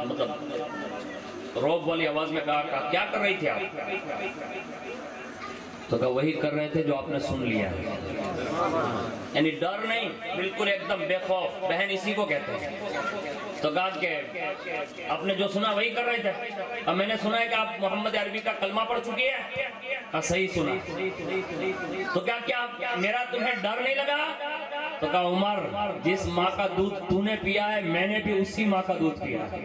Speaker 1: روب والی آواز میں کہا کیا کر رہی تھی آپ؟ تو کہا وہی کر رہے تھے جو آپ نے سن لیا، یعنی ڈر نہیں، بالکل ایک دم بے خوف، بہن اسی کو کہتے ہیں۔ تو کہا کہ آپ نے جو سنا وہی کر رہے تھے؟ اب میں نے سنا ہے کہ آپ محمد عربی کا کلمہ پڑھ چکی ہے۔ کہا صحیح سنا۔ تو کیا میرا تمہیں ڈر نہیں لگا؟ تو کہا عمر جس ماں کا دودھ تو نے پیا ہے میں نے بھی اسی ماں کا دودھ پیا ہے۔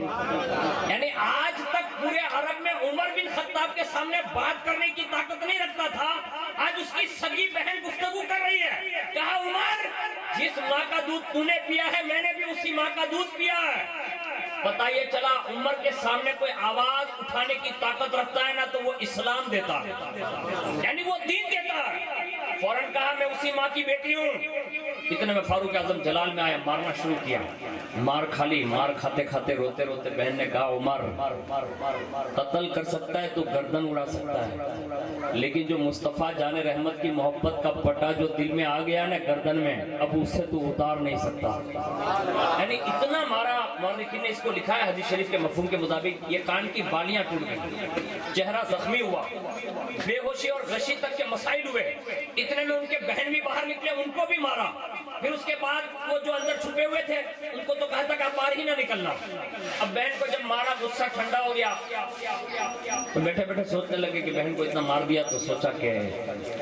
Speaker 1: یعنی آج تک پورے عرب میں عمر بن خطاب کے سامنے بات کرنے کی طاقت نہیں رکھتا تھا، آج اس کی سگی بہن گفتگو کر رہی ہے۔ کہا عمر جس ماں کا دودھ تو نے پیا ہے میں نے بھی اسی ماں کا دودھ پیا ہے۔ پتہ یہ چلا عمر کے سامنے کوئی آواز اٹھانے کی طاقت رکھتا ہے نا تو وہ اسلام دیتا ہے، یعنی وہ دین دیتا ہے۔ فوراً کہا میں اسی ماں کی بیٹی ہوں۔ اتنے میں فاروق اعظم جلال میں آیا، مارنا شروع کیا، مار کھالی، مار کھاتے کھاتے روتے روتے بہن نے کہا عمر قتل کر سکتا ہے تو گردن اڑا سکتا ہے، لیکن جو مصطفیٰ جان رحمت کی محبت کا پٹا جو دل میں آ گیا نا گردن میں، اب اسے تو اتار نہیں سکتا۔ یعنی اتنا مارا، مورخین نے اس کو لکھا ہے حدیث شریف کے مفہوم کے مطابق یہ کان کی بالیاں ٹوٹ گئی، چہرہ زخمی ہوا، بے ہوشی اور غشی تک کے مسائل ہوئے۔ اتنے میں ان کے بہن بھی باہر نکلے، ان کو بھی مارا۔ پھر اس کے بعد وہ جو اندر چھپے ہوئے تھے ان کو تو کہا تھا کہ آپ باہر ہی نہ نکلنا۔ اب بہن کو جب مارا غصہ ٹھنڈا ہو گیا تو بیٹھے بیٹھے سوچنے لگے کہ بہن کو اتنا مار دیا تو سوچا کہ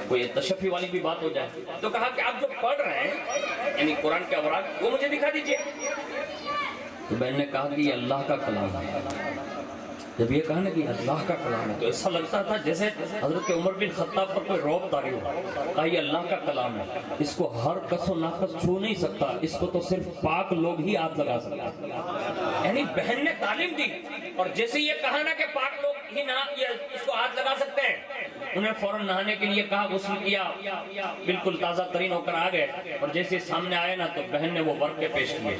Speaker 1: کوئی تشفی والی بھی بات ہو جائے، تو کہا کہ آپ جو پڑھ رہے ہیں یعنی قرآن کے اوراق وہ مجھے دکھا دیجئے۔ تو بہن نے کہا کہ یہ اللہ کا کلام ہے۔ جب یہ کہا نا کہ اللہ کا کلام ہے تو ایسا لگتا تھا جیسے حضرت عمر بن خطاب پر کوئی رعب طاری ہو۔ کہا یہ اللہ کا کلام ہے، اس کو ہر کس و ناقص چھو نہیں سکتا، اس کو تو صرف پاک لوگ ہی ہاتھ لگا سکتے ہیں۔ یعنی بہن نے تعلیم دی، اور جیسے یہ کہا نا کہ پاک لوگ ہی نہ اس کو ہاتھ لگا سکتے ہیں، انہیں فوراً نہانے کے لیے کہا، غسل کیا، بالکل تازہ ترین ہو کر آ گئے، اور جیسے سامنے آئے نا تو بہن نے وہ ورقے پیش کیے۔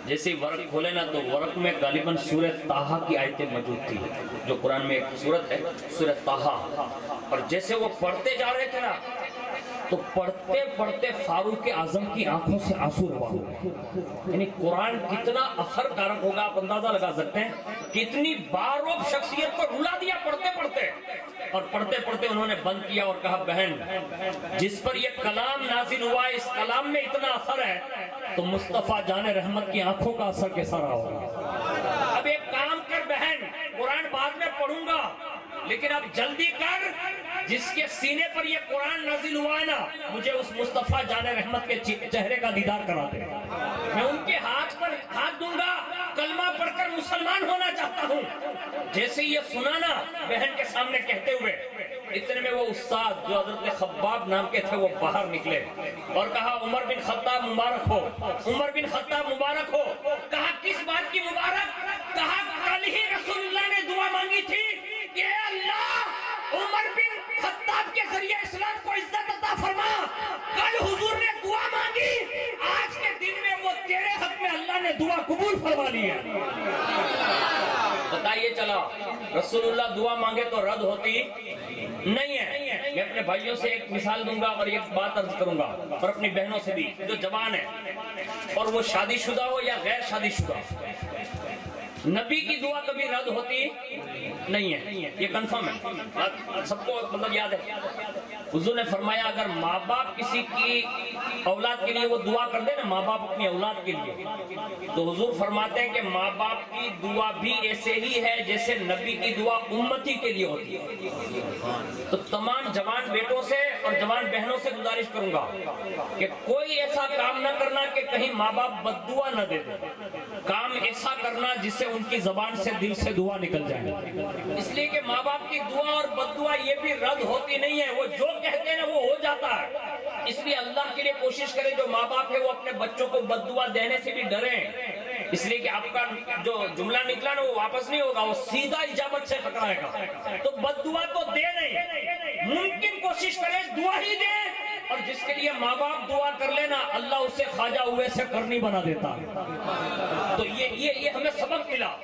Speaker 1: جیسے ورق کھولے نا تو ورق میں غالباً سورہ طٰہٰ کی آیتیں موجود تھی، جو قرآن میں ایک سورت ہے سورہ طٰہٰ، اور جیسے وہ پڑھتے جا رہے تھے نا تو پڑھتے پڑھتے فاروق اعظم کی آنکھوں سے آنسو روا ہوئے۔ یعنی قرآن کتنا اثر کارک ہوگا آپ اندازہ لگا سکتے ہیں، کتنی باروب شخصیت کو رلا دیا پڑھتے پڑھتے، اور پڑھتے پڑھتے انہوں نے بند کیا اور کہا بہن جس پر یہ کلام نازل ہوا ہے اس کلام میں اتنا اثر ہے تو مصطفیٰ جان رحمت کی آنکھوں کا اثر کیسا رہا ہوگا۔ اب ایک کام کر بہن، قرآن بعد میں پڑھوں گا لیکن اب جلدی کر، جس کے سینے پر یہ قرآن نازل ہوا ہے نا مجھے اس مصطفیٰ جان رحمت کے چہرے کا دیدار کرا دے، میں ان کے ہاتھ پر ہاتھ دوں گا، کلمہ پڑھ کر مسلمان ہونا چاہتا ہوں۔ جیسے یہ سنا نا بہن کے سامنے کہتے ہوئے، اتنے میں وہ استاد جو حضرت خباب نام کے تھے وہ باہر نکلے اور کہا عمر بن خطاب مبارک ہو، عمر بن خطاب مبارک ہو۔ کہا کس بات کی مبارک؟ کہا کل ہی رسول اللہ نے دعا مانگی تھی کہ اے اللہ عمر بن خطاب کے ذریعے اسلام کو عزت عطا فرما، کل حضور نے دعا مانگی، آج کے دن میں وہ تیرے حق میں اللہ نے دعا قبول فرما لی ہے۔ پتہ یہ چلا رسول اللہ دعا مانگے تو رد ہوتی نہیں ہے. میں اپنے بھائیوں سے ایک مثال دوں گا اور ایک بات عرض کروں گا، اور اپنی بہنوں سے بھی جو جوان ہے اور وہ شادی شدہ ہو یا غیر شادی شدہ، نبی کی دعا کبھی رد ہوتی نہیں ہے، یہ کنفرم ہے، سب کو مطلب یاد ہے. حضور نے فرمایا اگر ماں باپ کسی کی اولاد کے لیے وہ دعا کر دے نا، ماں باپ اپنی اولاد کے لیے، تو حضور فرماتے ہیں کہ ماں باپ کی دعا بھی ایسے ہی ہے جیسے نبی کی دعا امتی کے لیے ہوتی ہے. تو تمام جوان بیٹوں سے اور جوان بہنوں سے گزارش کروں گا کہ کوئی ایسا کام نہ کرنا کہ کہیں ماں باپ بد دعا نہ دے دیں، کام ایسا کرنا جس سے ان کی زبان سے دل سے دعا نکل جائے. اس لیے کہ ماں باپ کی دعا اور بد دعا یہ بھی رد ہوتی نہیں ہے، وہ جو کہتے ہیں نا وہ ہو جاتا ہے. اس لیے اللہ کے لیے کوشش کریں جو ماں باپ ہے وہ اپنے بچوں کو بد دعا دینے سے بھی ڈریں، اس لیے کہ آپ کا جو جملہ نکلا نا وہ واپس نہیں ہوگا، وہ سیدھا اجابت سے ٹکرائے گا. تو بد دعا تو دے نہیں، ممکن کوشش کریں دعا ہی دے، اور جس کے لیے ماں باپ دعا کر لینا اللہ اسے خواجہ ہوئے سے کرنی بنا دیتا. تو یہ ہمیں سبق ملا.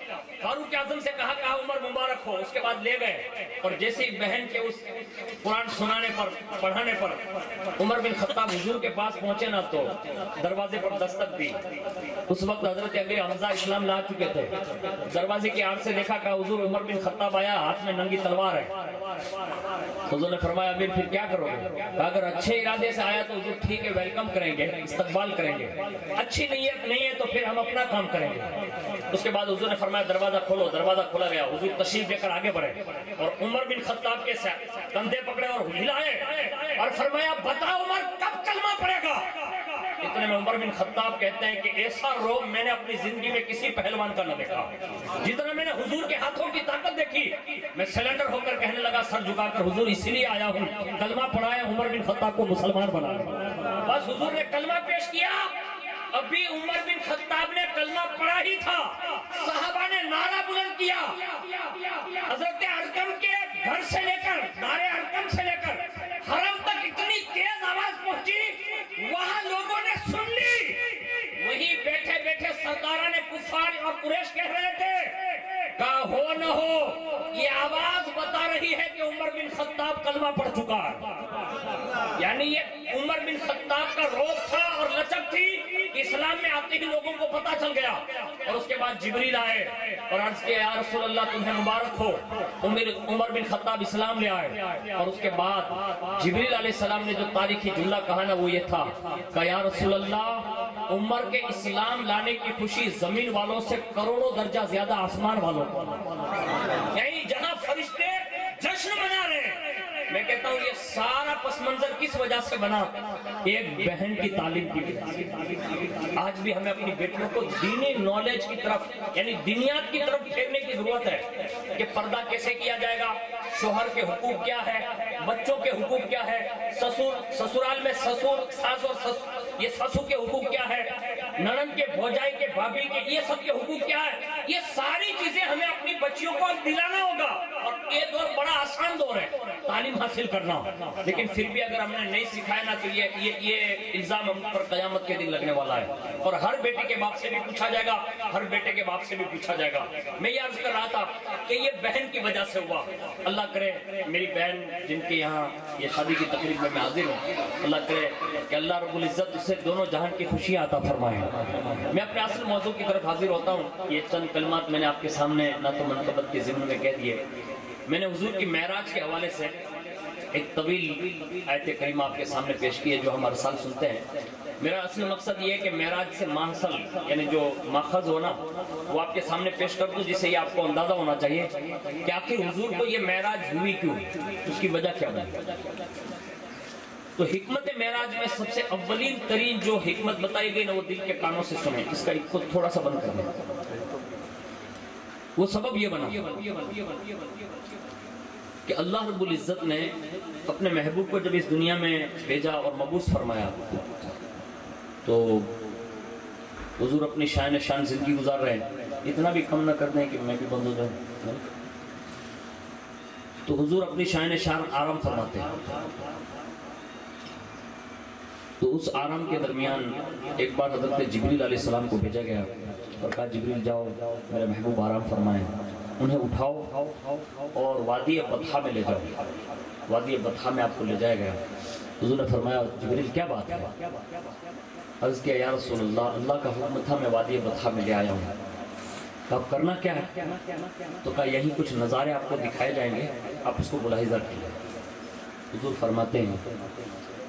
Speaker 1: فاروق اعظم سے کہا عمر مبارک ہو، اس کے بعد لے گئے، اور جیسے ہی بہن کے اس قرآن سنانے پر پڑھانے پر عمر بن خطاب حضور کے پاس پہنچے نا تو دروازے پر دستک دی. اس وقت حضرت امیر حمزہ اسلام لا چکے تھے. دروازے کی آڑ سے دیکھا کہ حضور عمر بن خطاب آیا، ہاتھ میں ننگی تلوار ہے. حضور نے فرمایا امیر پھر کیا کرو گے؟ اگر اچھے ارادے سے آیا تو حضور ٹھیک ہے ویلکم کریں گے، استقبال کریں گے، اچھی نیت نہیں ہے تو پھر ہم اپنا کام کریں گے. اس کے بعد حضور نے فرمایا دروازہ کھولو. دروازہ کھولا گیا. حضور تشریف لے کر آگے بڑھے اور عمر بن خطاب کے کندھے پکڑے اور ہلائے اور فرمایا بتا عمر کب کلمہ پڑھے گا؟ اتنے میں عمر بن خطاب کہتے ہیں کہ ایسا روب میں نے اپنی زندگی میں کسی پہلوان کا نہ دیکھا. جتنا میں نے حضور کے ہاتھوں کی طاقت دیکھی میں سیلنڈر ہو کر کہنے لگا سر جھکا کر حضور اسی لیے آیا ہوں کلمہ پڑھایا عمر بن خطاب کو مسلمان بنایا. بس حضور نے کلمہ پیش کیا. ابھی عمر بن خطاب نے کلمہ پڑھا ہی تھا، صحابہ نے نعرہ بلند کیا. حضرت ارقم کے گھر سے لے کر دار ارقم سے لے کر حرم تک اتنی تیز آواز پہنچی، وہاں لوگوں نے سن لی. وہی بیٹھے بیٹھے سرداران کفار اور قریش کہہ رہے تھے کہ ہو نہ ہو یہ آواز بتا رہی ہے کہ عمر بن خطاب کلمہ پڑھ چکا ہے. یعنی یہ عمر بن خطاب کا روب تھا اور لچک تھی کہ اسلام میں آتے ہی لوگوں کو پتہ چل گیا. اور اس کے بعد جبریل آئے اور عرض کیا یا رسول اللہ تمہیں مبارک ہو، عمر بن خطاب اسلام لے آئے. اور اس کے بعد جبریل علیہ السلام نے جو تاریخی جملہ کہا نا وہ یہ تھا کہ یا رسول اللہ عمر کے اسلام لانے کی خوشی زمین والوں سے کروڑوں درجہ زیادہ آسمان والوں کو. یعنی جہاں فرشتے جشن منا رہے ہیں. میں کہتا ہوں یہ سارا پس منظر کس وجہ سے بنا؟ ایک بہن کی تعلیم کی وجہ سے. آج بھی ہمیں اپنی بیٹیوں کو دینی نالج کی طرف یعنی دنیات کی طرف پھیرنے کی ضرورت ہے کہ پردہ کیسے کیا جائے گا، شوہر کے حقوق کیا ہے، بچوں کے حقوق کیا ہے، سسرال میں سسر ساس اور یہ سسو کے حقوق کیا ہے، ننند کے بھوجائی کے بھابھی کے یہ سب کے حقوق کیا ہے. یہ ساری چیزیں ہمیں اپنی بچیوں کو دلانا ہوگا. اور یہ دور بڑا آسان دور ہے تعلیم حاصل کرنا، لیکن پھر بھی اگر ہم نے نہیں سکھایا نا تو یہ الزام ہم پر قیامت کے دن لگنے والا ہے. اور ہر بیٹے کے باپ سے بھی پوچھا جائے گا، ہر بیٹے کے باپ سے بھی پوچھا جائے گا. میں یہ عرض کر رہا تھا کہ یہ بہن کی وجہ سے ہوا. اللہ کرے میری بہن جن کے یہاں یہ شادی کی تقریب میں حاضر ہوں، اللہ کرے کہ اللہ رب العزت اسے دونوں جہان کی خوشیاں عطا فرمائے. میں اپنے اصل موضوع کی طرف حاضر ہوتا ہوں. یہ چند کلمات میں نے آپ کے سامنے نہ تو منقبت کے ضمن میں کہہ دیے. میں نے حضور کی معراج کے حوالے سے ایک طویل آیت کریمہ آپ کے سامنے پیش کی ہے جو ہم ہر سال سنتے ہیں. میرا اصل مقصد یہ ہے کہ معراج سے ماحصل یعنی جو ماخذ ہونا وہ آپ کے سامنے پیش کر دوں، جس سے یہ آپ کو اندازہ ہونا چاہیے کہ آخر حضور کو یہ معراج ہوئی کیوں، اس کی وجہ کیا بنی. تو حکمت معراج میں سب سے اولین ترین جو حکمت بتائی گئی نا وہ دل کے کانوں سے سنیں. اس کا ایک کو تھوڑا سا بند کر دیں. وہ سبب یہ بنا کہ اللہ رب العزت نے اپنے محبوب کو جب اس دنیا میں بھیجا اور مبعوث فرمایا تو حضور اپنی شان زندگی گزار رہے ہیں. اتنا بھی کم نہ کر دیں کہ میں بھی بند ہو جاؤں. تو حضور اپنی شان آرام فرماتے ہیں. تو اس آرام کے درمیان ایک بار حضرت جبریل علیہ السلام کو بھیجا گیا اور کہا جبریل جاؤ میرے محبوب آرام فرمائیں. انہیں اٹھاؤ اور وادی بطحا میں لے جاؤ. وادی بطحا میں آپ کو لے جائے گا. حضور نے فرمایا جبریل کیا بات ہے؟ عرض کیا یا رسول اللہ, اللہ کا حکم تھا, میں وادی بطحا میں لے آیا ہوں. اب کرنا کیا ہے؟ تو کہا یہی کچھ نظارے آپ کو دکھائے جائیں گے, آپ اس کو ملاحظہ کیجیے. حضور فرماتے ہیں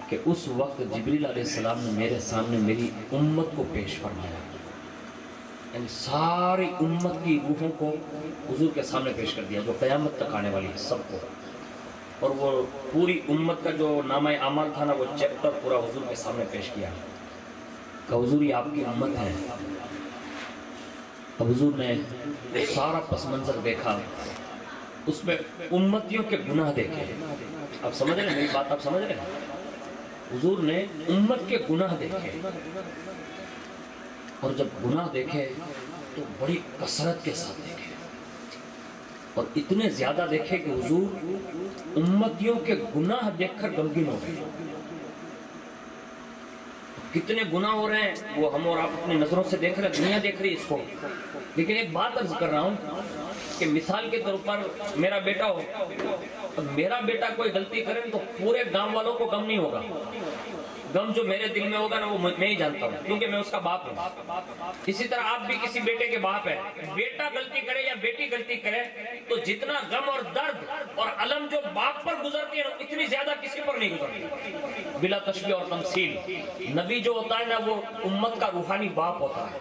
Speaker 1: کہ اس وقت جبریل علیہ السلام نے میرے سامنے میری امت کو پیش فرمایا, یعنی ساری امت کی روحوں کو حضور کے سامنے پیش کر دیا جو قیامت تک آنے والی ہے سب کو. اور وہ پوری امت کا جو نامہ اعمال تھا نا, وہ چیپٹر پورا حضور کے سامنے پیش کیا کہ حضور یہ آپ کی امت ہے. اب حضور نے سارا پس منظر دیکھا, اس میں امتیوں کے گناہ دیکھے. آپ سمجھ رہے ہیں میری بات؟ آپ سمجھ رہے ہیں؟ حضور نے امت کے گناہ دیکھے, اور جب گناہ دیکھے تو بڑی کثرت کے ساتھ دیکھے, اور اتنے زیادہ دیکھے کہ حضور امتیوں کے گناہ دیکھ کر غمگین ہو گئے. کتنے گناہ ہو رہے ہیں وہ ہم اور آپ اپنی نظروں سے دیکھ رہے ہیں, دنیا دیکھ رہی ہے اس کو. لیکن ایک بات عرض کر رہا ہوں کہ مثال کے طور پر میرا بیٹا ہو, میرا بیٹا کوئی غلطی کرے تو پورے گاؤں والوں کو غم نہیں ہوگا. غم جو میرے دل میں ہوگا نا وہ میں ہی جانتا ہوں, کیونکہ میں اس کا باپ ہوں. اسی طرح آپ بھی کسی بیٹے کے باپ ہیں. بیٹا غلطی کرے یا بیٹی غلطی کرے تو جتنا غم اور درد اور علم جو باپ پر گزرتی ہے اتنی زیادہ کسی پر نہیں گزرتی, بلا تشبیہ اور تمثیل. نبی جو ہوتا ہے نا وہ امت کا روحانی باپ ہوتا ہے,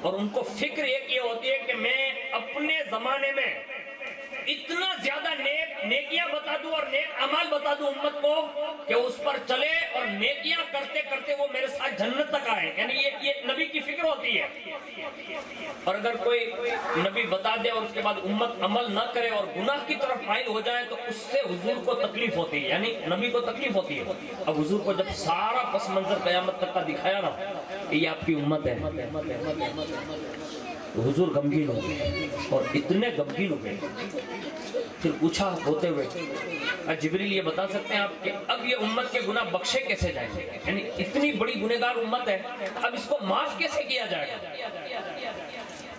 Speaker 1: اور ان کو فکر ایک یہ ہوتی ہے کہ میں اپنے زمانے میں اتنا زیادہ نیکیاں بتا دوں اور نیک عمل بتا دوں امت کو کہ اس پر چلے اور نیکیاں کرتے کرتے وہ میرے ساتھ جنت تک آئے. یعنی یہ نبی کی فکر ہوتی ہے. اور اگر کوئی نبی بتا دے اور اس کے بعد امت عمل نہ کرے اور گناہ کی طرف مائل ہو جائے تو اس سے حضور کو تکلیف ہوتی ہے, یعنی نبی کو تکلیف ہوتی ہے. اب حضور کو جب سارا پس منظر قیامت تک کا دکھایا نا کہ یہ آپ کی امت ہے, حضور غمگین ہو گئے, اور اتنے غمگین ہو گئے. پھر پوچھا ہوتے ہوئے جبریل یہ بتا سکتے ہیں آپ کہ اب یہ امت کے گناہ بخشے کیسے جائیں گے؟ یعنی اتنی بڑی گنہگار امت ہے, اب اس کو معاف کیسے کیا جائے گا؟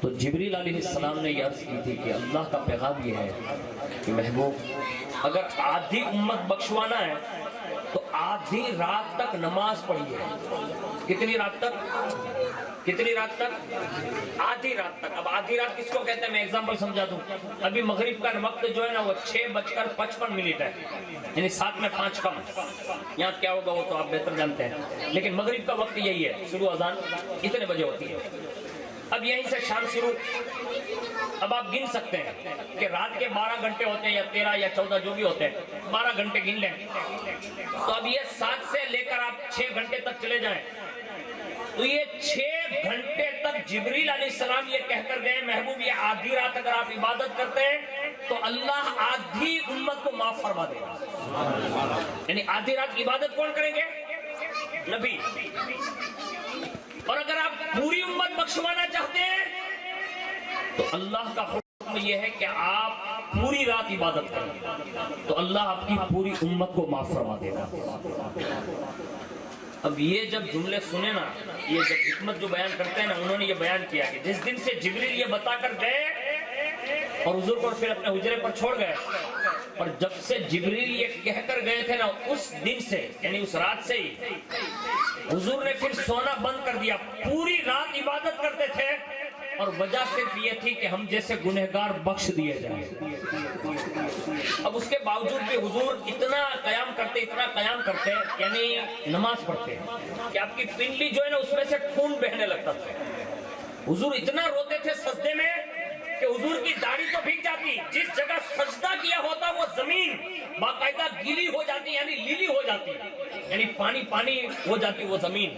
Speaker 1: تو جبریل علیہ السلام نے یہ عرض کی تھی کہ اللہ کا پیغام یہ ہے کہ محبوب اگر آدھی امت بخشوانا ہے تو آدھی رات تک نماز پڑھیے. کتنی رات تک؟ کتنی رات تک؟ آدھی رات تک. اب آدھی رات کس کو کہتے ہیں میں ایگزامپل سمجھا دوں. ابھی مغرب کا وقت جو ہے نا وہ 6:55 ہے, یعنی 7 میں 5 کم. یہاں کیا ہوگا وہ تو آپ بہتر جانتے ہیں, لیکن مغرب کا وقت یہی ہے. شروع اذان اتنے بجے ہوتی ہے. اب یہیں سے شام شروع. اب آپ گن سکتے ہیں کہ رات کے 12 گھنٹے ہوتے ہیں یا 13 یا 14 جو بھی ہوتے ہیں, 12 گھنٹے گن لیں. تو اب یہ 7 سے لے کر آپ 6 گھنٹے تک چلے جائیں تو یہ 6 گھنٹے تک جبریل علیہ السلام یہ کہہ کر گئے محبوب یہ آدھی رات اگر آپ عبادت کرتے ہیں تو اللہ آدھی امت کو معاف فرما دے گا. یعنی آدھی رات عبادت کون کریں گے؟ نبی. اور اگر آپ پوری امت بخشوانا چاہتے ہیں تو اللہ کا حکم یہ ہے کہ آپ پوری رات عبادت کریں تو اللہ آپ کی پوری امت کو معاف فرما دے گا. اب یہ جب جملے سنے نا, یہ جب حکمت جو بیان کرتے ہیں نا, انہوں نے یہ بیان کیا کہ جس دن سے جبریل یہ بتا کر گئے اور حضور کو پھر اپنے حجرے پر چھوڑ گئے, اور جب سے جبریل یہ کہہ کر گئے تھے نا اس دن سے یعنی اس رات سے ہی حضور نے پھر سونا بند کر دیا. پوری رات عبادت کرتے تھے اور وجہ صرف یہ تھی کہ ہم جیسے گنہگار بخش دیے جائیں. اب اس کے باوجود بھی حضور اتنا قیام کرتے یعنی نماز پڑھتے کہ آپ کی پنڈلی جو ہے نا اس میں سے خون بہنے لگتا تھا. حضور اتنا روتے تھے سجدے میں کہ حضور کی داڑھی تو بھیگ جاتی, جس جگہ سجدہ کیا ہوتا وہ زمین باقاعدہ گیلی ہو جاتی یعنی لیلی ہو جاتی, یعنی پانی ہو جاتی وہ زمین.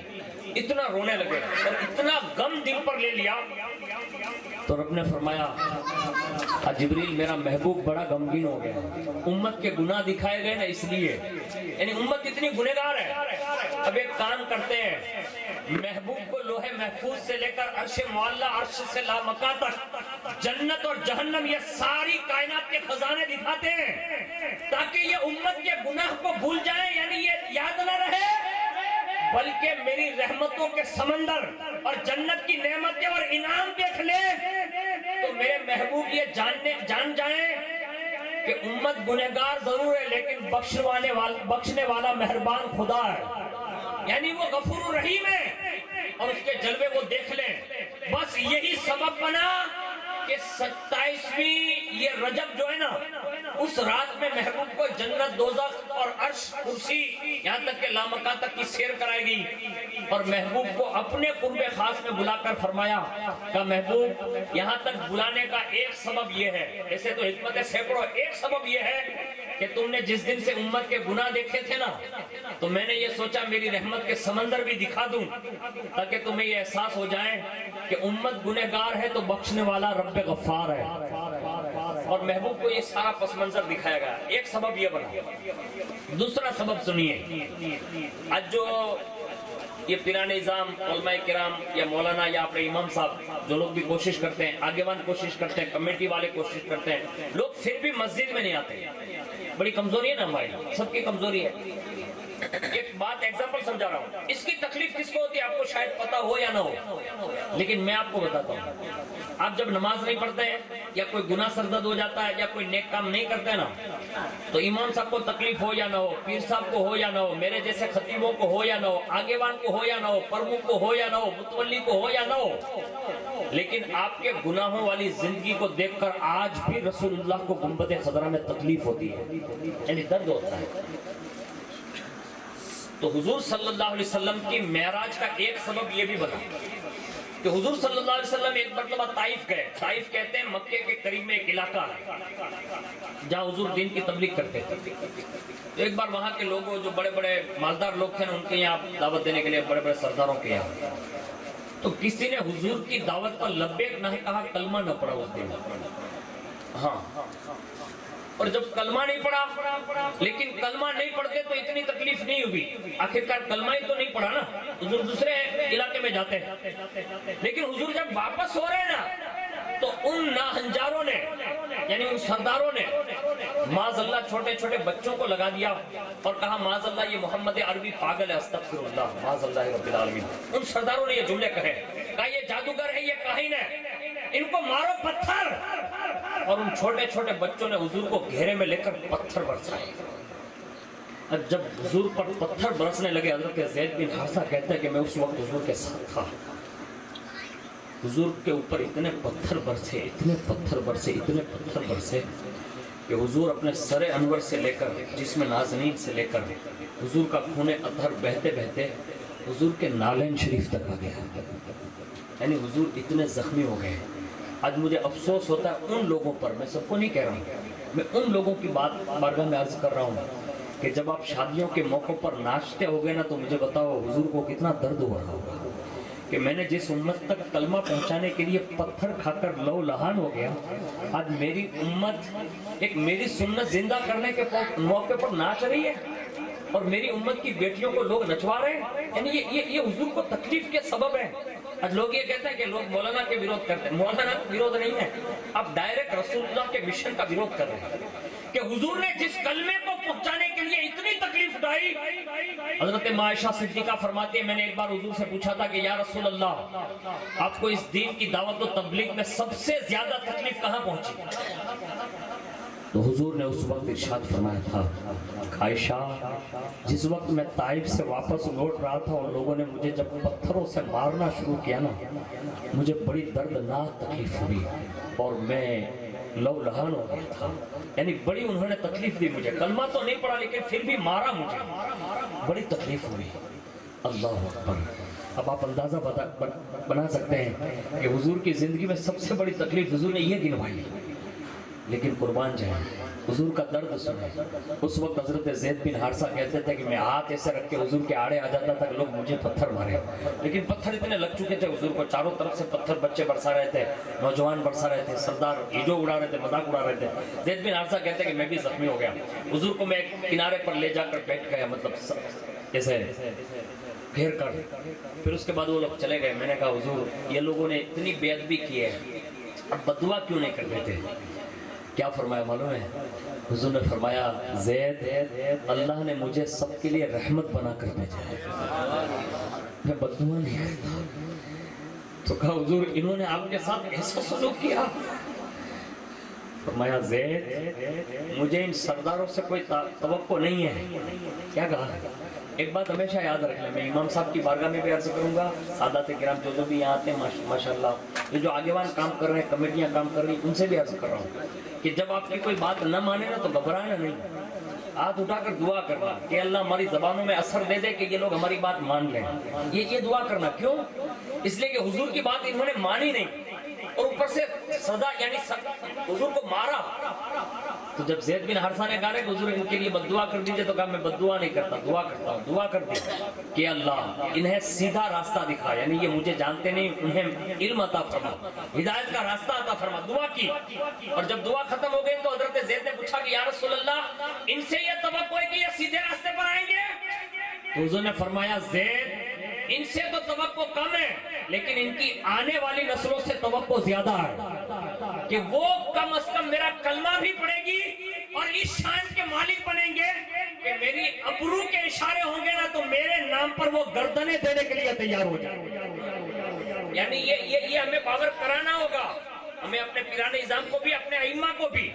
Speaker 1: اتنا رونے لگے اور اتنا غم دل پر لے لیا تو رب نے فرمایا جبریل میرا محبوب بڑا غمگین ہو گیا, امت کے گناہ دکھائے گئے نا اس لیے, یعنی امت اتنی گنہگار ہے. اب ایک کام کرتے ہیں, محبوب کو لوح محفوظ سے لے کر عرش معلی عرش سے لامکاں تک جنت اور جہنم یہ ساری کائنات کے خزانے دکھاتے ہیں تاکہ یہ امت کے گناہ کو بھول جائیں, یعنی یہ یاد نہ رہے بلکہ میری رحمتوں کے سمندر اور جنت کی نعمتیں اور انعام دیکھ لے تو میرے محبوب یہ جان جائیں کہ امت گنہگار ضرور ہے لیکن بخشنے والا مہربان خدا ہے، یعنی وہ غفور الرحیم ہے، اور اس کے جلوے وہ دیکھ لیں۔ بس یہی سبب بنا کہ 27ویں یہ رجب جو ہے نا، اس رات میں محبوب کو جنت، دوزخ اور عرش، کرسی، یہاں تک کہ لامکان تک کی سیر کرائے گی، اور محبوب کو اپنے قرب خاص میں بلا کر فرمایا کہ محبوب یہاں تک بلانے کا ایک سبب یہ ہے، ایسے تو حکمت سینکڑوں، ایک سبب یہ ہے کہ تم نے جس دن سے امت کے گناہ دیکھے تھے نا، تو میں نے یہ سوچا میری رحمت کے سمندر بھی دکھا دوں تاکہ تمہیں یہ احساس ہو جائے کہ امت گنہگار ہے تو بخشنے والا رب غفار ہے، اور محبوب کو یہ سارا پس منظر دکھایا گیا۔ ایک سبب یہ بنا۔ دوسرا سبب سنیے، آج جو یہ پیران نظام، علماء کرام یا مولانا یا اپنے امام صاحب جو لوگ بھی کوشش کرتے ہیں، آگےوان کوشش کرتے ہیں، کمیٹی والے کوشش کرتے ہیں، لوگ پھر بھی مسجد میں نہیں آتے۔ بڑی کمزوری ہے نا ہماری، سب کی کمزوری ہے۔ ایک بات ایگزامپل سمجھا رہا ہوں، اس کی تکلیف کس کو ہوتی ہے آپ کو شاید پتا ہو یا نہ ہو، لیکن میں آپ کو بتاتا ہوں۔ آپ جب نماز نہیں پڑھتے ہیں یا کوئی گناہ سرزد ہو جاتا ہے یا کوئی نیک کام نہیں کرتے نا، تو امام صاحب کو تکلیف ہو یا نہ ہو، پیر صاحب کو ہو یا نہ ہو، میرے جیسے خطیبوں کو ہو یا نہ ہو، آگےوان کو ہو یا نہ ہو، پرمکھ کو ہو یا نہ ہو، متولی کو ہو یا نہ ہو، لیکن آپ کے گناہوں والی زندگی کو دیکھ کر آج بھی رسول اللہ کو گنبد خضرا میں تکلیف ہوتی ہے، یعنی درد ہوتا ہے۔ تو حضور صلی اللہ علیہ وسلم کی معراج کا ایک سبب یہ بھی بنا کہ حضور صلی اللہ علیہ وسلم ایک مرتبہ طائف گئے۔ طائف کہتے ہیں مکے کے قریب میں ایک علاقہ ہے جہاں حضور دین کی تبلیغ کرتے تھے۔ ایک بار وہاں کے لوگ جو بڑے بڑے مالدار لوگ تھے نا، ان کے یہاں دعوت دینے کے لیے بڑے بڑے سرداروں کے یہاں، تو کسی نے حضور کی دعوت پر لبیک نہ کہا، کلمہ نہ پڑھا اس دن۔ ہاں، اور جب کلمہ نہیں پڑھا، لیکن کلمہ نہیں پڑھتے تو اتنی تکلیف نہیں ہوئی، آخرکار کلمہ ہی تو نہیں پڑھا نا، حضور دوسرے علاقے میں جاتے ہیں، لیکن حضور جب واپس ہو رہے ہیں نا، تو ان ناہنجاروں نے، یعنی ان سرداروں نے معاذ اللہ چھوٹے چھوٹے بچوں کو لگا دیا اور کہا معاذ اللہ یہ محمد عربی پاگل ہے، استغفر اللہ، معاذ اللہ رب العالمین۔ ان سرداروں نے یہ جملے کہے، کہا یہ جادوگر ہے، یہ کاہن ہے، ان کو مارو پتھر، اور ان چھوٹے چھوٹے بچوں نے حضور کو گھیرے میں لے کر پتھر برسائے۔ اب جب حضور پر پتھر برسنے لگے، حضرت زید بن حارثہ کہتے ہیں کہ میں اس وقت حضور کے ساتھ تھا، حضور کے اوپر اتنے پتھر برسے، اتنے پتھر برسے، اتنے پتھر برسے کہ حضور اپنے سر انور سے لے کر جسم نازنین سے لے کر حضور کا خون اطہر بہتے بہتے حضور کے نالین شریف تک آ گیا، یعنی حضور اتنے زخمی ہو گئے۔ آج مجھے افسوس ہوتا ہے ان لوگوں پر، میں سب کو نہیں کہہ رہا ہوں، میں ان لوگوں کی بات بارگاہ میں عرض کر رہا ہوں کہ جب آپ شادیوں کے موقع پر ناچتے ہو گئے نا، تو مجھے بتاؤ حضور کو کتنا درد ہو رہا ہوگا کہ میں نے جس امت تک کلمہ پہنچانے کے لیے پتھر کھا کر لو لہان ہو گیا، آج میری امت ایک میری سنت زندہ کرنے کے موقع پر ناچ رہی ہے، اور میری امت کی بیٹیوں کو لوگ نچوا رہے ہیں، یعنی یہ حضور کو تکلیف کے سبب ہے۔ آج لوگ یہ کہتے ہیں کہ لوگ مولانا کے ویروت کرتے ہیں، مولانا کا ویروت نہیں ہے، آپ ڈائریکٹ رسول اللہ کے مشن کا ویروت کر رہے ہیں کہ حضور نے جس کلمے کو پہنچانے کے لیے اتنی تکلیف اٹھائی۔ حضرت عائشہ صدیقہ فرماتی ہے میں نے ایک بار حضور سے پوچھا تھا کہ یا رسول اللہ، آپ کو اس دین کی دعوت و تبلیغ میں سب سے زیادہ تکلیف کہاں پہنچی؟ تو حضور نے اس وقت ارشاد فرمایا تھا، عائشہ جس وقت میں طائف سے واپس لوٹ رہا تھا اور لوگوں نے مجھے جب پتھروں سے مارنا شروع کیا نا، مجھے بڑی دردناک تکلیف ہوئی اور میں لو لہان ہو گیا تھا، یعنی بڑی انہوں نے تکلیف دی مجھے، کلمہ تو نہیں پڑھا لیکن پھر بھی مارا مجھے، بڑی تکلیف ہوئی۔ اللہ اکبر۔ اب آپ اندازہ بنا سکتے ہیں کہ حضور کی زندگی میں سب سے بڑی تکلیف حضور نے یہ گنوائی، لیکن قربان جائیں حضور کا درد سنیں۔ اس وقت حضرت زید بن حارثہ کہتے تھے کہ میں ہاتھ ایسے رکھ کے حضور کے آڑے آ جاتا تھا کہ لوگ مجھے پتھر مارے، لیکن پتھر اتنے لگ چکے تھے حضور کو، چاروں طرف سے پتھر بچے برسا رہے تھے، نوجوان برسا رہے تھے، سردار ہیجو اڑا رہے تھے، مذاق اڑا رہے تھے۔ زید بن حارثہ کہتے ہیں کہ میں بھی زخمی ہو گیا، حضور کو میں ایک کنارے پر لے جا کر بیٹھ گیا، مطلب ایسے گھیر کر، پھر اس کے بعد وہ لوگ چلے گئے۔ میں نے کہا حضور یہ لوگوں نے اتنی بے ادبی کی ہے، اب بدعا کیوں نہیں کرتے تھے؟ کیا فرمایا معلوم ہے؟ حضور نے فرمایا زید اللہ نے مجھے سب کے لیے رحمت بنا کر بھیجا ہے، میں بددعا نہیں کرتا۔ تو کہا حضور انہوں نے آپ کے ساتھ ایسا سلوک کیا؟ فرمایا زید مجھے ان سرداروں سے کوئی توقع نہیں ہے. کیا کہا؟ ایک بات ہمیشہ یاد رکھ لیں، میں امام صاحب کی بارگاہ میں بھی عرض کروں گا، سادات کرام جو بھی یہاں آتے ہیں ماشاءاللہ، یہ جو آگےوان کام کر رہے ہیں، کمیٹیاں کام کر رہی ہیں، ان سے بھی عرض کر رہا ہوں کہ جب آپ کی کوئی بات نہ مانے نا تو گھبرانا نہیں، ہاتھ اٹھا کر دعا کرنا کہ اللہ ہماری زبانوں میں اثر دے دے کہ یہ لوگ ہماری بات مان لیں. یہ دعا کرنا. کیوں؟ اس لیے کہ حضور کی بات انہوں نے مانی نہیں اور اوپر سے سزا، یعنی حضور کو مارا. تو جب زید بن حارثہ نے کہا کہ حضور ان کے لیے بد دعا کر دیجئے، تو کہا میں بد دعا نہیں کرتا، دعا کرتا ہوں. دعا کر دی کہ اللہ انہیں سیدھا راستہ دکھا، یعنی یہ مجھے جانتے نہیں، انہیں علم عطا فرما، ہدایت کا راستہ عطا فرما. دعا کی اور جب دعا ختم ہو گئی تو حضرت زید نے پوچھا کہ یا رسول اللہ ان سے یہ توقع ہے کہ یہ سیدھے راستے پر آئیں گے؟ تو حضور نے فرمایا زید ان سے تو توقع کم ہے، لیکن ان کی آنے والی نسلوں سے توقع زیادہ ہے کہ وہ کم از کم میرا کلمہ بھی پڑھے گی اور اس شان کے مالک بنیں گے کہ میری ابرو کے اشارے ہوں گے نا تو میرے نام پر وہ گردنیں دینے کے لیے تیار ہو جائیں. یعنی یہ ہمیں باور کرانا ہوگا، ہمیں اپنے پیران نظام کو بھی، اپنے ائمہ کو بھی.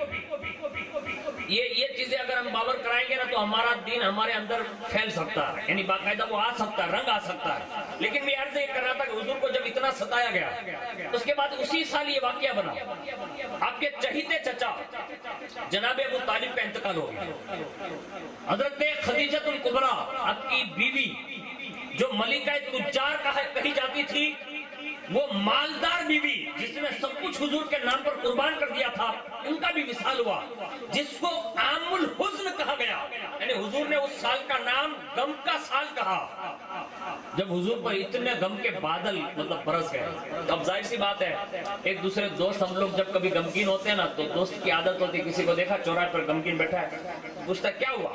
Speaker 1: یہ چیزیں اگر ہم باور کرائیں گے نا تو ہمارا دین ہمارے اندر پھیل سکتا ہے، یعنی باقاعدہ وہ آ سکتا ہے، رنگ آ سکتا ہے. لیکن میں عرض یہ کر رہا تھا کہ حضور کو جب اتنا ستایا گیا اس کے بعد اسی سال یہ واقعہ بنا، آپ کے چہیتے چچا جناب ابو طالب کا انتقال ہو گیا. حضرت خدیجہ الکبریٰ آپ کی بیوی جو ملکہ تجار کہی جاتی تھی، وہ مالدار بیوی جس نے سب کچھ حضور کے نام پر قربان کر دیا تھا، ان کا بھی وصال ہوا، جس کو عام الحزن کہا گیا. یعنی حضور نے اس سال کا نام غم کا سال کہا جب حضور پر اتنے غم کے بادل برس گئے. اب ظاہر سی بات ہے ایک دوسرے دوست ہم لوگ جب کبھی غمگین ہوتے ہیں نا تو دوست کی عادت ہوتی ہے، کسی کو دیکھا چوراہے پر غمگین بیٹھا ہے پوچھتا کیا ہوا،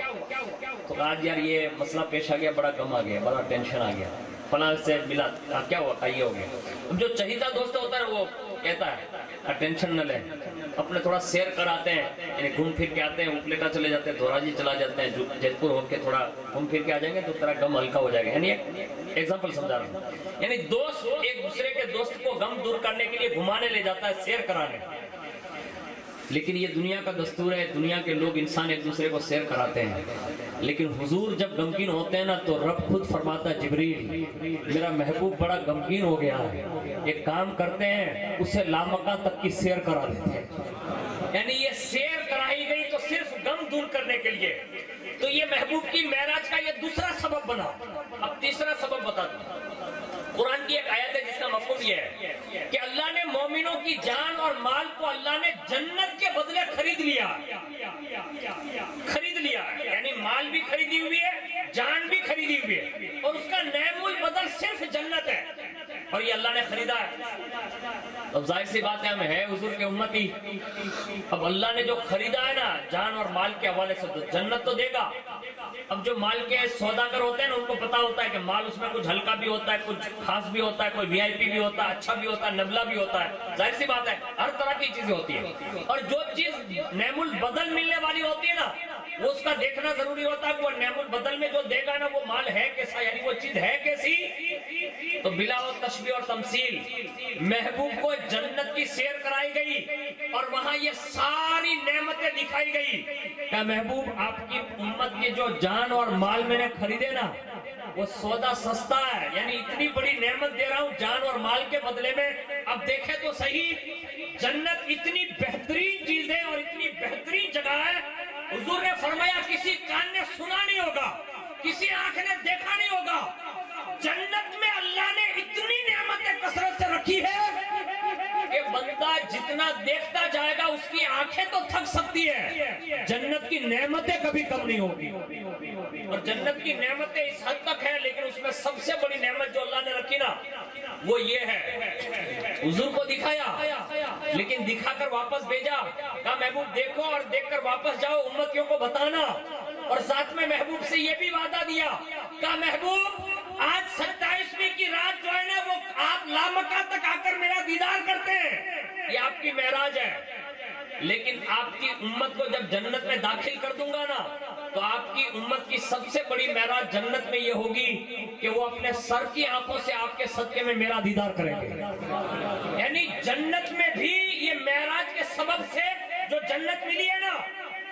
Speaker 1: تو آج یار یہ مسئلہ پیش آ گیا، بڑا غم آ گیا، بڑا ٹینشن آ گیا، فلاں سے ملا، کیا ہوا، یہ ہو گیا. اب جو چہیتا دوست ہوتا ہے وہ کہتا ہے ٹینشن نہ لیں، اپنے تھوڑا سیر کر آتے ہیں، یعنی گھوم پھر کے آتے ہیں، اپلیٹا چلے جاتے ہیں، دھوراجی چلا جاتے ہیں، جیت پور ہو کے تھوڑا گھوم پھر کے آ جائیں گے تو تیرا غم ہلکا ہو جائے گا. یعنی ایک ایگزامپل سمجھا رہا ہوں، یعنی دوست ایک دوسرے کے دوست کو غم دور کرنے کے لیے گھمانے لے جاتا ہے، سیر کرانے. لیکن یہ دنیا کا دستور ہے، دنیا کے لوگ انسان ایک دوسرے کو سیر کراتے ہیں. لیکن حضور جب غمگین ہوتے ہیں نا تو رب خود فرماتا ہے جبریل میرا محبوب بڑا غمگین ہو گیا ہے، ایک کام کرتے ہیں اسے لامکہ تک کی سیر کرا دیتے ہیں. یعنی یہ سیر کرائی گئی تو صرف غم دور کرنے کے لیے. تو یہ محبوب کی معراج کا یہ دوسرا سبب بنا. اب تیسرا سبب بتا دوں. قرآن کی ایک آیت ہے جس کا مفہوم یہ ہے کہ اللہ نے مومنوں کی جان اور مال کو اللہ نے جنت کے بدلے خرید لیا. یعنی مال بھی خریدی ہوئی ہے، جان بھی خریدی ہوئی ہے، اور اس کا نعم البدل صرف جنت ہے، اور یہ اللہ نے خریدا ہے. اب ظاہر سی بات ہے ہم ہے حضور کے امتی، اب اللہ نے جو خریدا ہے نا جان اور مال کے حوالے سے تو جنت تو دے گا. اب جو مال کے سوداگر ہوتے ہیں نا ان کو پتا ہوتا ہے کہ مال اس میں کچھ ہلکا بھی ہوتا ہے، کچھ خاص بھی ہوتا ہے، کوئی وی آئی پی بھی ہوتا ہے، اچھا بھی ہوتا ہے، نبلا بھی ہوتا ہے. ظاہر سی بات ہے ہر طرح کی چیزیں ہوتی ہیں، اور جو چیز نعم البدل ملنے والی ہوتی ہے نا وہ اس کا دیکھنا ضروری ہوتا ہے کہ وہ نعم البدل میں جو دے گا نا وہ مال ہے کیسا، یعنی وہ چیز ہے کیسی. تو بلا تشبیہ اور تمثیل محبوب کو جنت کی سیر کرائی گئی اور وہاں یہ ساری نعمتیں دکھائی گئی کہ محبوب آپ کی امت کے جو جان اور مال میں نے خریدے نا وہ سودا سستا ہے، یعنی اتنی بڑی نعمت دے رہا ہوں جان اور مال کے بدلے میں. اب دیکھیں تو صحیح جنت اتنی بہترین چیز ہے اور اتنی بہترین جگہ ہے. حضور نے فرمایا کسی کان نے سنا نہیں ہوگا، کسی آنکھ نے دیکھا نہیں ہوگا. جنت میں اللہ نے اتنی نعمتیں کثرت سے رکھی ہے کہ بندہ جتنا دیکھتا جائے گا اس کی آنکھیں تو تھک سکتی ہے، جنت کی نعمتیں کبھی کم نہیں ہوگی. اور جنت کی نعمتیں اس حد تک ہیں، لیکن اس میں سب سے بڑی نعمت جو اللہ نے رکھی نا وہ یہ ہے حضور کو دکھایا، لیکن دکھا کر واپس بھیجا. کہا محبوب دیکھو اور دیکھ کر واپس جاؤ، امتیوں کو بتانا. اور ساتھ میں محبوب سے یہ بھی وعدہ دیا، کہا محبوب آج 27ویں کی رات جو ہے نا وہ آپ لامکہ تک آ کر میرا دیدار کرتے ہیں، یہ آپ کی معراج ہے. لیکن آپ کی امت کو جب جنت میں داخل کر دوں گا نا تو آپ کی امت کی سب سے بڑی معراج جنت میں یہ ہوگی کہ وہ اپنے سر کی آنکھوں سے آپ کے صدقے میں میرا دیدار کریں گے. یعنی جنت میں بھی یہ معراج کے سبب سے جو جنت ملی ہے نا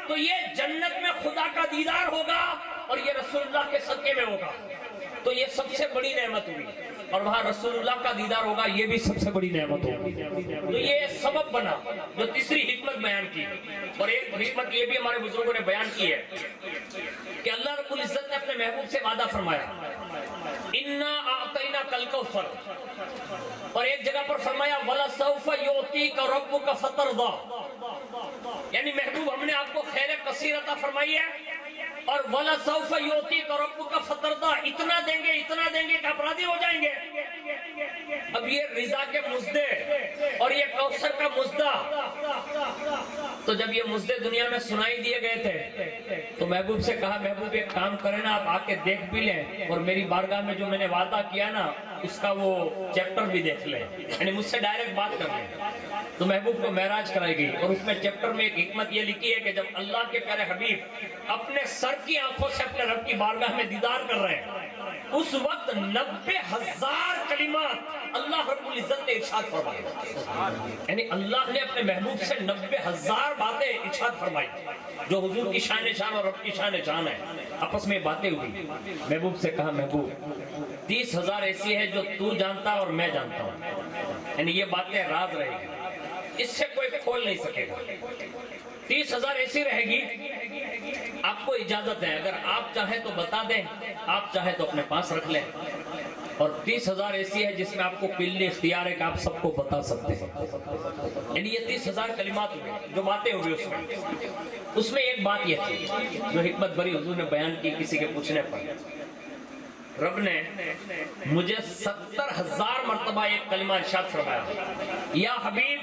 Speaker 1: تو یہ جنت میں خدا کا دیدار ہوگا اور یہ رسول اللہ کے صدقے میں ہوگا. تو یہ سب سے بڑی نعمت ہوگی اور وہاں رسول اللہ کا دیدار ہوگا, یہ بھی سب سے بڑی نعمت ہوگی. تو یہ سبب بنا جو تیسری حکمت بیان کی. اور ایک حکمت یہ بھی ہمارے بزرگوں نے بیان کی ہے کہ اللہ رب العزت نے اپنے محبوب سے وعدہ فرمایا اِنَّا أَعْطَيْنَاكَ الْكَوْثَرَ, اور ایک جگہ پر فرمایا وَلَسَوْفَ يُعْطِيكَ رَبُّكَ فَتَرْضَىٰ, یعنی محبوب ہم نے آپ کو خیر کثیر عطا فرمائی ہے اور وَلَسَوْفَ يُعْطِيكَ رَبُّكَ فَتَرْضَىٰ, اتنا دیں گے کہ آپ راضی ہو جائیں گے. اب یہ رضا کے مزدے اور یہ کوثر کا مزدہ, تو جب یہ مزدے دنیا میں سنائی دیے گئے تھے تو محبوب سے کہا محبوب ایک کام کریں نا, آپ آ کے دیکھ بھی لیں اور میری بارگاہ میں جو میں نے وعدہ کیا نا اس کا وہ چیپٹر بھی دیکھ لیں, یعنی مجھ سے ڈائریکٹ بات کر لیں. تو محبوب کو معراج کرائی گئی اور اس میں چیپٹر میں ایک حکمت یہ لکھی ہے کہ جب اللہ کے پیارے حبیب اپنے سر کی آنکھوں سے اپنے رب کی بارگاہ میں دیدار کر رہے ہیں اس وقت 90,000 کلمات اللہ رب العزت نے ارشاد فرمائی. یعنی اللہ نے اپنے محبوب سے 90,000 باتیں ارشاد فرمائی جو حضور کی شان شان اور رب کی شان شان ہے. آپس میں باتیں ہوئی. محبوب سے کہا محبوب 30,000 ایسی ہے جو تو جانتا اور میں جانتا ہوں, یعنی یہ باتیں راز رہے گی, اس سے کوئی کھول نہیں سکے گا. 30,000 ایسی رہے گی, آپ کو اجازت ہے اگر آپ چاہیں تو بتا دیں, آپ چاہیں تو اپنے پاس رکھ لیں, اور 30,000 ایسی ہے جس میں آپ کو کلی اختیار ہے کہ آپ سب کو بتا سکتے ہیں. یعنی یہ 30,000 کلمات ہوئے جو باتیں ہوئی اس میں ایک بات یہ تھی جو حکمت بری حضور نے بیان کی کسی کے پوچھنے پر. رب نے مجھے 70,000 مرتبہ ایک کلمہ ارشاد فرمایا یا حبیب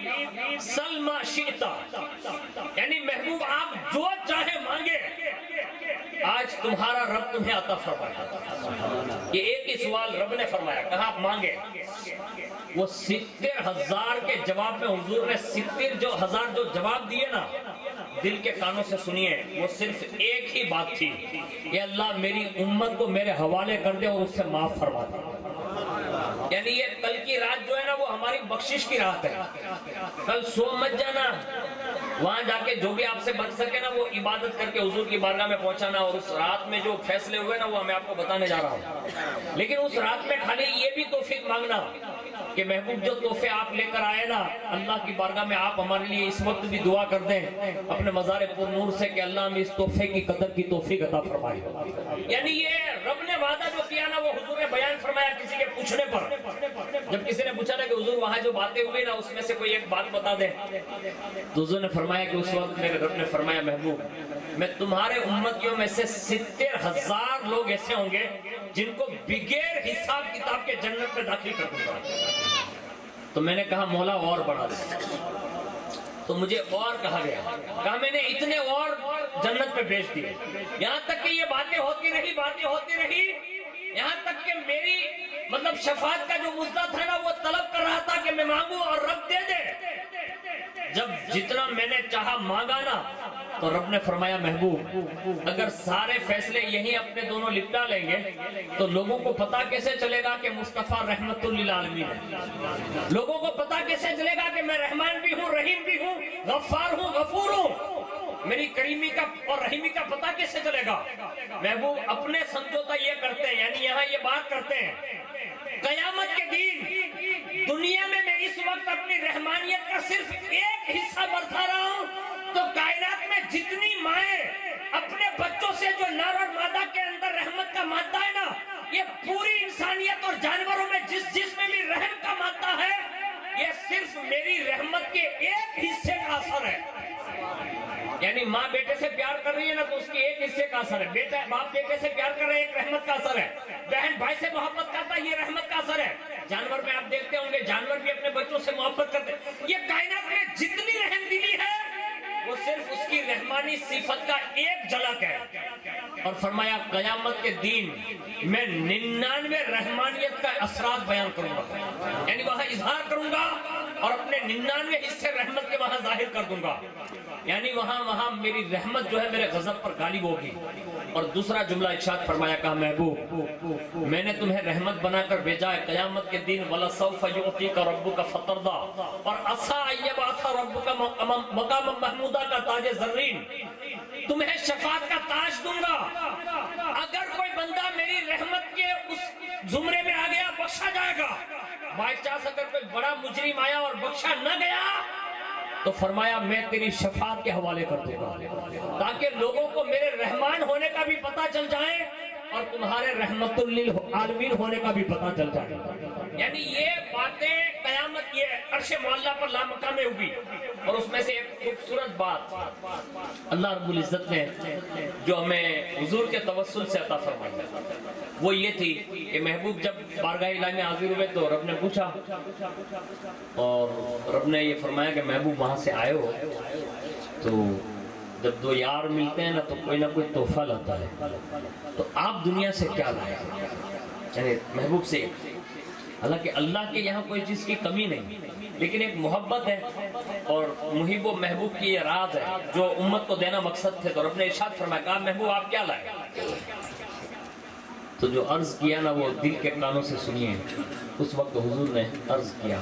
Speaker 1: سل ما شئت, یعنی محبوب آپ جو چاہے مانگے آج تمہارا رب تمہیں عطا فرمائے. یہ ایک ہی سوال رب نے فرمایا, کہا آپ مانگے. وہ 70,000 کے جواب میں حضور نے 70,000 جو جواب دیے نا دل کے کانوں سے سنیے, وہ صرف ایک ہی بات تھی, یا اللہ میری امت کو میرے حوالے کر دے اور اس سے معاف فرما دے. یعنی یہ کل کی رات جو ہے نا وہ ہماری بخشش کی رات ہے. کل سو مت جانا, وہاں جا کے جو بھی آپ سے بن سکے نا وہ عبادت کر کے حضور کی بارگاہ میں پہنچانا, اور اس رات میں جو فیصلے ہوئے نا وہ میں آپ کو بتانے جا رہا ہوں. لیکن اس رات میں خالی یہ بھی توفیق مانگنا کہ محبوب جو تحفے آپ لے کر آئے نا اللہ کی بارگاہ میں آپ ہمارے لیے اس وقت بھی دعا کر دیں اپنے مزار پر نور سے کہ اللہ ہمیں اس تحفے کی قدر کی توفیق عطا فرمائے. یعنی یہ رب نے وعدہ جو کیا نا وہ حضور نے بیان فرمایا کسی کے پوچھنے پر. جب کسی نے پوچھا نا کہ حضور وہاں جو باتیں ہوئی نا اس میں سے کوئی ایک بات بتا دیں, تو حضور نے فرمایا کہ اس وقت میرے رب نے فرمایا محبوب میں تمہارے امتیوں میں سے 70,000 لوگ ایسے ہوں گے جن کو بغیر حساب کتاب کے جنت میں داخل کر دوں گا. تو میں نے کہا مولا اور بڑھا دے, تو مجھے اور کہا گیا, کہا میں نے اتنے اور جنت میں بھیج دیے. یہاں تک کہ یہ باتیں ہوتی رہی یہاں تک کہ میری مطلب شفاعت کا جو مزدہ تھا نا وہ طلب کر رہا تھا کہ میں مانگوں اور رب دے دے. جب جتنا میں نے چاہا مانگا نا تو رب نے فرمایا محبوب اگر سارے فیصلے یہی اپنے دونوں لپٹا لیں گے تو لوگوں کو پتا کیسے چلے گا کہ مصطفیٰ رحمت للعالمین ہے. لوگوں کو پتا کیسے چلے گا کہ میں رحمان بھی ہوں, رحیم بھی ہوں, غفار ہوں, غفور ہوں. میری کریمی کا اور رحیمی کا پتا کیسے چلے گا. محبوب اپنے سمجھوتا یہ کرتے ہیں, یعنی یہاں یہ بات کرتے ہیں قیامت کے دن دنیا میں اس وقت اپنی رحمانیت کا صرف ایک حصہ برتا رہا ہوں تو کائنات میں جتنی مائیں اپنے بچوں سے جو نر اور مادہ کے اندر رحمت کا مادہ ہے نا یہ پوری انسانیت اور جانوروں میں جس میں بھی رحم کا مادہ ہے یہ صرف میری رحمت کے ایک حصے کا اثر ہے. یعنی ماں بیٹے سے پیار کر رہی ہے نا تو اس کے ایک حصے کا اثر ہے. بیٹا باپ بیٹے سے پیار کر رہے ہیں, ایک رحمت کا اثر ہے. بہن بھائی سے محبت کرتا ہے, یہ رحمت کا اثر ہے. جانور میں آپ دیکھتے ہوں گے جانور بھی اپنے بچوں سے محبت کرتے ہیں. یہ کائنات میں جتنی رحم دلی ہے وہ صرف اس کی رحمانی صفت کا ایک جھلک ہے. اور فرمایا قیامت کے دن میں 99 رحمانیت کا اثرات بیان کروں گا, یعنی وہاں اظہار کروں گا اور اپنے 99 حصے رحمت کے وہاں ظاہر کر دوں گا، یعنی وہاں میری رحمت جو ہے میرے غضب پر غالب ہوگی۔ اور دوسرا جملہ ارشاد فرمایا، کہا محبوب میں نے تمہیں رحمت بنا کر بھیجا ہے قیامت کے دن، وَلَسَوْفَ يُعْطِيكَ رَبُّكَ فَتَرْضَىٰ، اور عَسَىٰ أَن يَبْعَثَ رَبُّكَ مَقَامًا مَحْمُودًا کا تاج زرین، تمہیں شفاعت کا تاج دوں گا۔ اگر کوئی بندہ میری رحمت کے اس زمرے میں آ گیا بخشا جائے گا، بائی چانس اگر کوئی بڑا مجرم آیا اور بخشا نہ گیا تو فرمایا میں تیری شفاعت کے حوالے کر دوں گا، تاکہ لوگوں کو میرے رحمان ہونے کا بھی پتہ چل جائے اور تمہارے رحمت للعالمین ہونے کا بھی پتہ چل جائے۔ یعنی یہ باتیں قیامت یہ عرش معلیٰ پر لامقام ہوگی۔ اور اس میں سے ایک خوبصورت بات اللہ رب العزت نے جو ہمیں حضور کے توسل سے عطا فرمائی وہ یہ تھی کہ محبوب جب بارگاہ الہی میں حاضر ہوئے تو رب نے پوچھا، اور رب نے یہ فرمایا کہ محبوب وہاں سے آئے ہو تو جب دو یار ملتے ہیں نا تو کوئی نہ کوئی تحفہ لاتا ہے، تو آپ دنیا سے کیا لائے؟ یعنی محبوب سے، حالانکہ اللہ کے یہاں کوئی چیز کی کمی نہیں، لیکن ایک محبت ہے اور محب و محبوب کی یہ راز ہے جو امت کو دینا مقصد تھے۔ تو رب نے ارشاد فرمایا، کہا محبوب آپ کیا لائے؟ تو جو عرض کیا نا وہ دل کے کانوں سے سنیے۔ اس وقت حضور نے عرض کیا،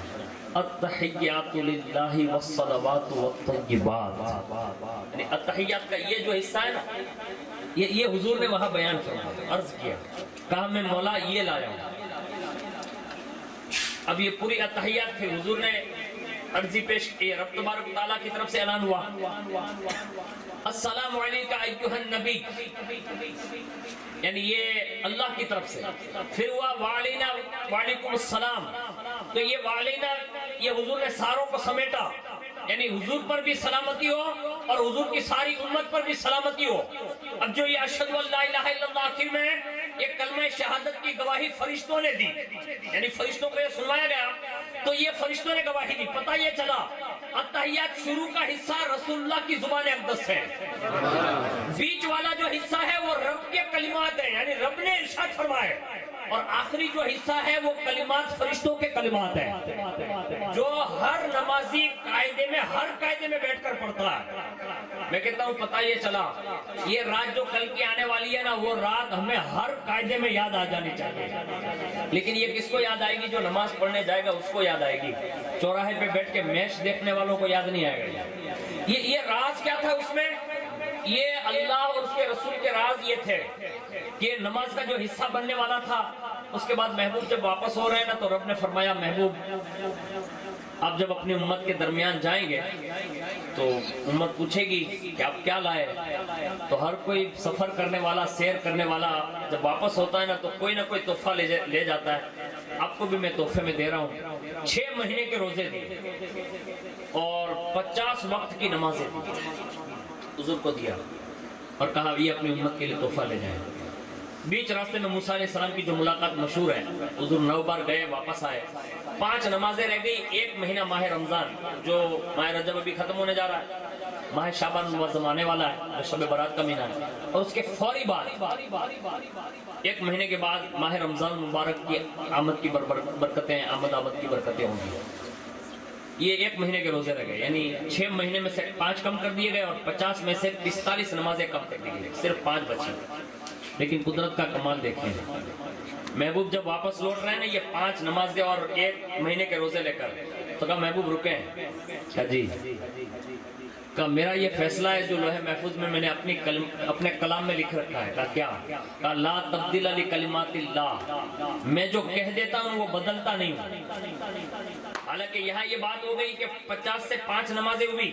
Speaker 1: التحیات للہ والصلوات والطیبات، یعنی التحیات کا یہ جو حصہ ہے نا یہ حضور نے وہاں بیان فرمایا، عرض کیا، کہا میں مولا یہ لایا ہوں۔ اب یہ پوری التحیات پھر حضور نے عرضی پیش کی، رب تبارک و تعالیٰ کی طرف سے اعلان ہوا، السلام علیکہ ایھا النبی، یعنی یہ اللہ کی طرف سے، پھر ہوا وعلینا وعلیکم السلام، تو یہ وعلینا یہ حضور نے ساروں کو سمیٹا، یعنی حضور پر بھی سلامتی ہو اور حضور کی ساری امت پر بھی سلامتی ہو۔ اب جو یہ اشہد ان لا الہ الا اللہ آخر میں یہ کلمہ شہادت کی گواہی فرشتوں نے دی، یعنی فرشتوں کو یہ سنوایا گیا تو یہ فرشتوں نے گواہی دی، پتہ یہ چلا التحیات شروع کا حصہ رسول اللہ کی زبان اقدس ہے، بیچ والا جو حصہ ہے وہ رب کے کلمات ہیں، یعنی رب نے ارشاد فرمائے، اور آخری جو حصہ ہے وہ کلمات فرشتوں کے کلمات ہیں جو ہر نمازی قاعدے میں ہر قاعدے میں بیٹھ کر پڑھتا ہے۔ میں کہتا ہوں پتہ یہ چلا یہ رات جو کل کی آنے والی ہے نا وہ رات ہمیں ہر قاعدے میں یاد آ جانی چاہیے، لیکن یہ کس کو یاد آئے گی؟ جو نماز پڑھنے جائے گا اس کو یاد آئے گی، چوراہے پہ بیٹھ کے میچ دیکھنے والوں کو یاد نہیں آئے گا۔ یہ راز کیا تھا اس میں؟ یہ اللہ اور اس کے رسول کے راز یہ تھے کہ نماز کا جو حصہ بننے والا تھا، اس کے بعد محبوب جب واپس ہو رہے ہیں نا تو رب نے فرمایا محبوب آپ جب اپنی امت کے درمیان جائیں گے تو امت پوچھے گی کہ آپ کیا لائے، تو ہر کوئی سفر کرنے والا سیر کرنے والا جب واپس ہوتا ہے نا تو کوئی نہ کوئی تحفہ لے جاتا ہے۔ آپ کو بھی میں تحفے میں دے رہا ہوں 6 مہینے کے روزے دیے اور 50 وقت کی نمازیں دی، حضور کو دیا اور کہا یہ اپنی امت کے لیے تحفہ لے جائیں۔ بیچ راستے میں موسیٰ علیہ السلام کی جو ملاقات مشہور ہے، حضور 9 بار گئے واپس آئے، 5 نمازیں رہ گئی، 1 مہینہ ماہ رمضان جو ماہ رجب ابھی ختم ہونے جا رہا ہے، ماہ شعبان معظم آنے والا ہے، شب برات کا مہینہ ہے، اور اس کے فوری بعد 1 مہینے کے بعد ماہ رمضان مبارک کی آمد کی برکتیں آمد کی برکتیں ہوں گی۔ یہ 1 مہینے کے روزے رہ گئے، یعنی 6 مہینے میں سے 5 کم کر دیے گئے اور 50 میں سے 45 نمازیں کم کر دی گئی، صرف 5 بچی۔ لیکن قدرت کا کمال دیکھیں، محبوب جب واپس لوٹ رہے ہیں نا یہ 5 نمازیں اور 1 مہینے کے روزے لے کر، تو کہا محبوب رکیں، کہا جی، کہا میرا یہ فیصلہ ہے جو لوح محفوظ میں میں نے اپنے کلام میں لکھ رکھا ہے۔ کہا کیا؟ کہا لا تبدیل لکلمات اللہ، میں جو کہہ دیتا ہوں وہ بدلتا نہیں ہوں۔ حالانکہ یہاں یہ بات ہو گئی کہ 50 سے 5 نمازیں ہوئی،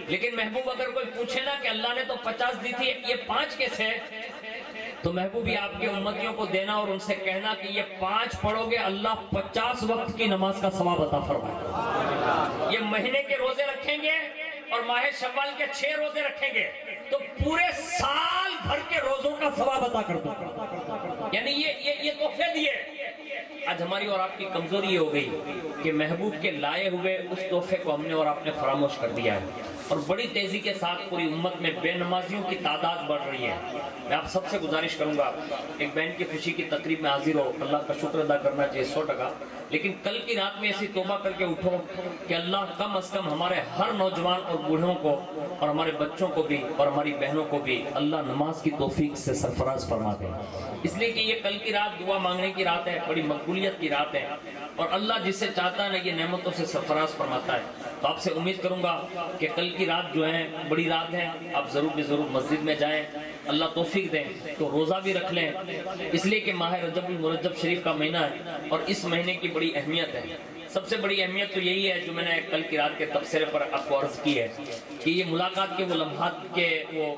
Speaker 1: لیکن محبوب اگر کوئی پوچھے نا کہ اللہ نے تو 50 دی تھی یہ 5 کیسے، تو محبوب یہ آپ کے امتیوں کو دینا اور ان سے کہنا کہ یہ 5 پڑھو گے اللہ 50 وقت کی نماز کا ثواب عطا فرمائے۔ یہ مہینے کے روزے رکھیں گے اور ماہ شوال کے 6 روزے رکھیں گے تو پورے سال بھر کے روزوں کا ثواب عطا کر دو، یعنی یہ تحفے دیے۔ آج ہماری اور آپ کی کمزوری یہ ہو گئی کہ محبوب کے لائے ہوئے اس تحفے کو ہم نے اور آپ نے فراموش کر دیا ہے، اور بڑی تیزی کے ساتھ پوری امت میں بے نمازیوں کی تعداد بڑھ رہی ہے۔ میں آپ سب سے گزارش کروں گا ایک بہن کی خوشی کی تقریب میں حاضر ہو، اللہ کا شکر ادا کرنا چاہیے 100%، لیکن کل کی رات میں ایسی توبہ کر کے اٹھو کہ اللہ کم از کم ہمارے ہر نوجوان اور بوڑھوں کو اور ہمارے بچوں کو بھی اور ہماری بہنوں کو بھی اللہ نماز کی توفیق سے سرفراز فرما دے. اس لیے کہ یہ کل کی رات دعا مانگنے کی رات ہے, بڑی مقبولیت کی رات ہے, اور اللہ جس سے چاہتا ہے نا یہ نعمتوں سے سرفراز فرماتا ہے. تو آپ سے امید کروں گا کہ کل کی رات جو ہے بڑی رات ہے, آپ ضرور بھی ضرور مسجد میں جائیں, اللہ توفیق دیں تو روزہ بھی رکھ لیں, اس لیے کہ ماہ رجب المرجب شریف کا مہینہ ہے اور اس مہینے کی بڑی اہمیت ہے. سب سے بڑی اہمیت تو یہی ہے جو میں نے کل کی رات کے تبصرے پر آپ کو عرض کی ہے کہ یہ ملاقات کے وہ لمحات کے وہ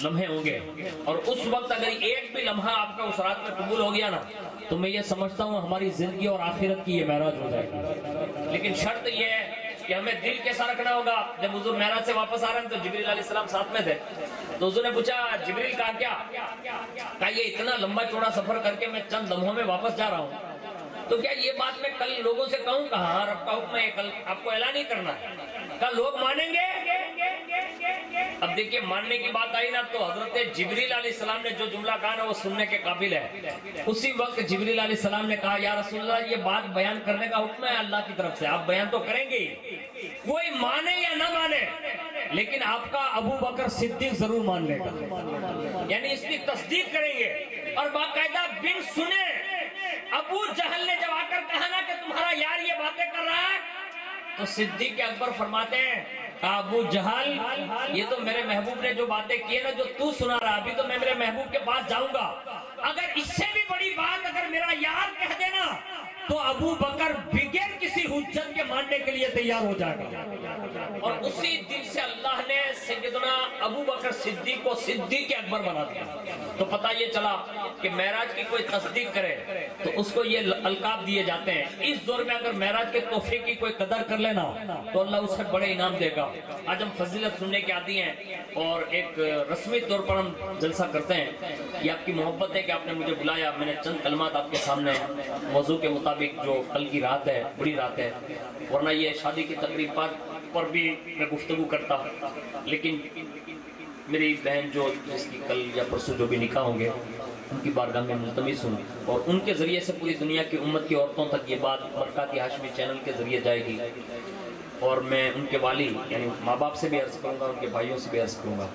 Speaker 1: لمحے ہوں گے, اور اس وقت اگر ایک بھی لمحہ آپ کا اس رات میں قبول ہو گیا نا تو میں یہ سمجھتا ہوں ہماری زندگی اور آخرت کی یہ معراج ہو جائے گی. لیکن شرط یہ ہے کہ ہمیں دل کیسا رکھنا ہوگا. جب حضور معراج سے واپس آ رہے ہیں تو جبریل علیہ السلام ساتھ میں تھے, تو حضور نے پوچھا جبریل کہا یہ اتنا لمبا چوڑا سفر کر کے میں چند لمحوں میں واپس جا رہا ہوں, تو کیا یہ بات میں کل لوگوں سے کہوں کہ ہاں رب کا حکم ہے, کل آپ کو اعلان نہیں کرنا ہے, کل لوگ مانیں گے. اب دیکھیے ماننے کی بات آئی نا تو حضرت جبریل علیہ السلام نے جو جملہ کہا نا وہ سننے کے قابل ہے. اسی وقت جبریل علیہ السلام نے کہا یا رسول اللہ یہ بات بیان کرنے کا حکم ہے اللہ کی طرف سے, آپ بیان تو کریں گے, کوئی مانے یا نہ مانے لیکن آپ کا ابو بکر صدیق ضرور مان لے گا, یعنی اس کی تصدیق کریں گے. اور باقاعدہ بن سنے ابو جہل نے جب آ کر کہا نا کہ تمہارا یار یہ باتیں کر رہا ہے, تو صدیق اکبر فرماتے ہیں ابو جہل یہ تو میرے محبوب نے جو باتیں کی ہے نا جو تو سنا رہا, ابھی تو میں میرے محبوب کے پاس جاؤں گا, اگر اس سے بھی بڑی بات اگر میرا یار کہہ دینا تو ابو بکر بغیر کسی حجت کے ماننے کے لیے تیار ہو جائے گا. اور اسی دن سے اللہ نے سیدنا ابو بکر صدیق کو صدیق اکبر بنا دیا. تو پتہ یہ چلا کہ معراج کی کوئی تصدیق کرے تو اس کو یہ القاب دیے جاتے ہیں. اس دور میں اگر معراج کے تحفے کی کوئی قدر کر لینا تو اللہ اس سے بڑے انعام دے گا. آج ہم فضیلت سننے کے عادی ہیں اور ایک رسمی طور پر ہم جلسہ کرتے ہیں. یہ آپ کی محبت ہے کہ آپ نے مجھے بلایا, میں نے چند کلمات آپ کے سامنے موضوع کے مطابق جو کل کی رات ہے بڑی رات ہے, ورنہ یہ شادی کی تقریبات پر بھی میں گفتگو کرتا, لیکن میری بہن جو جس کی کل یا پرسوں جو بھی نکاح ہوں گے ان کی بارگاہ میں ملتمس ہوں, اور ان کے ذریعے سے پوری دنیا کی امت کی عورتوں تک یہ بات برکاتی ہاشمی چینل کے ذریعے جائے گی. اور میں ان کے والی یعنی ماں باپ سے بھی عرض کروں گا, ان کے بھائیوں سے بھی عرض کروں گا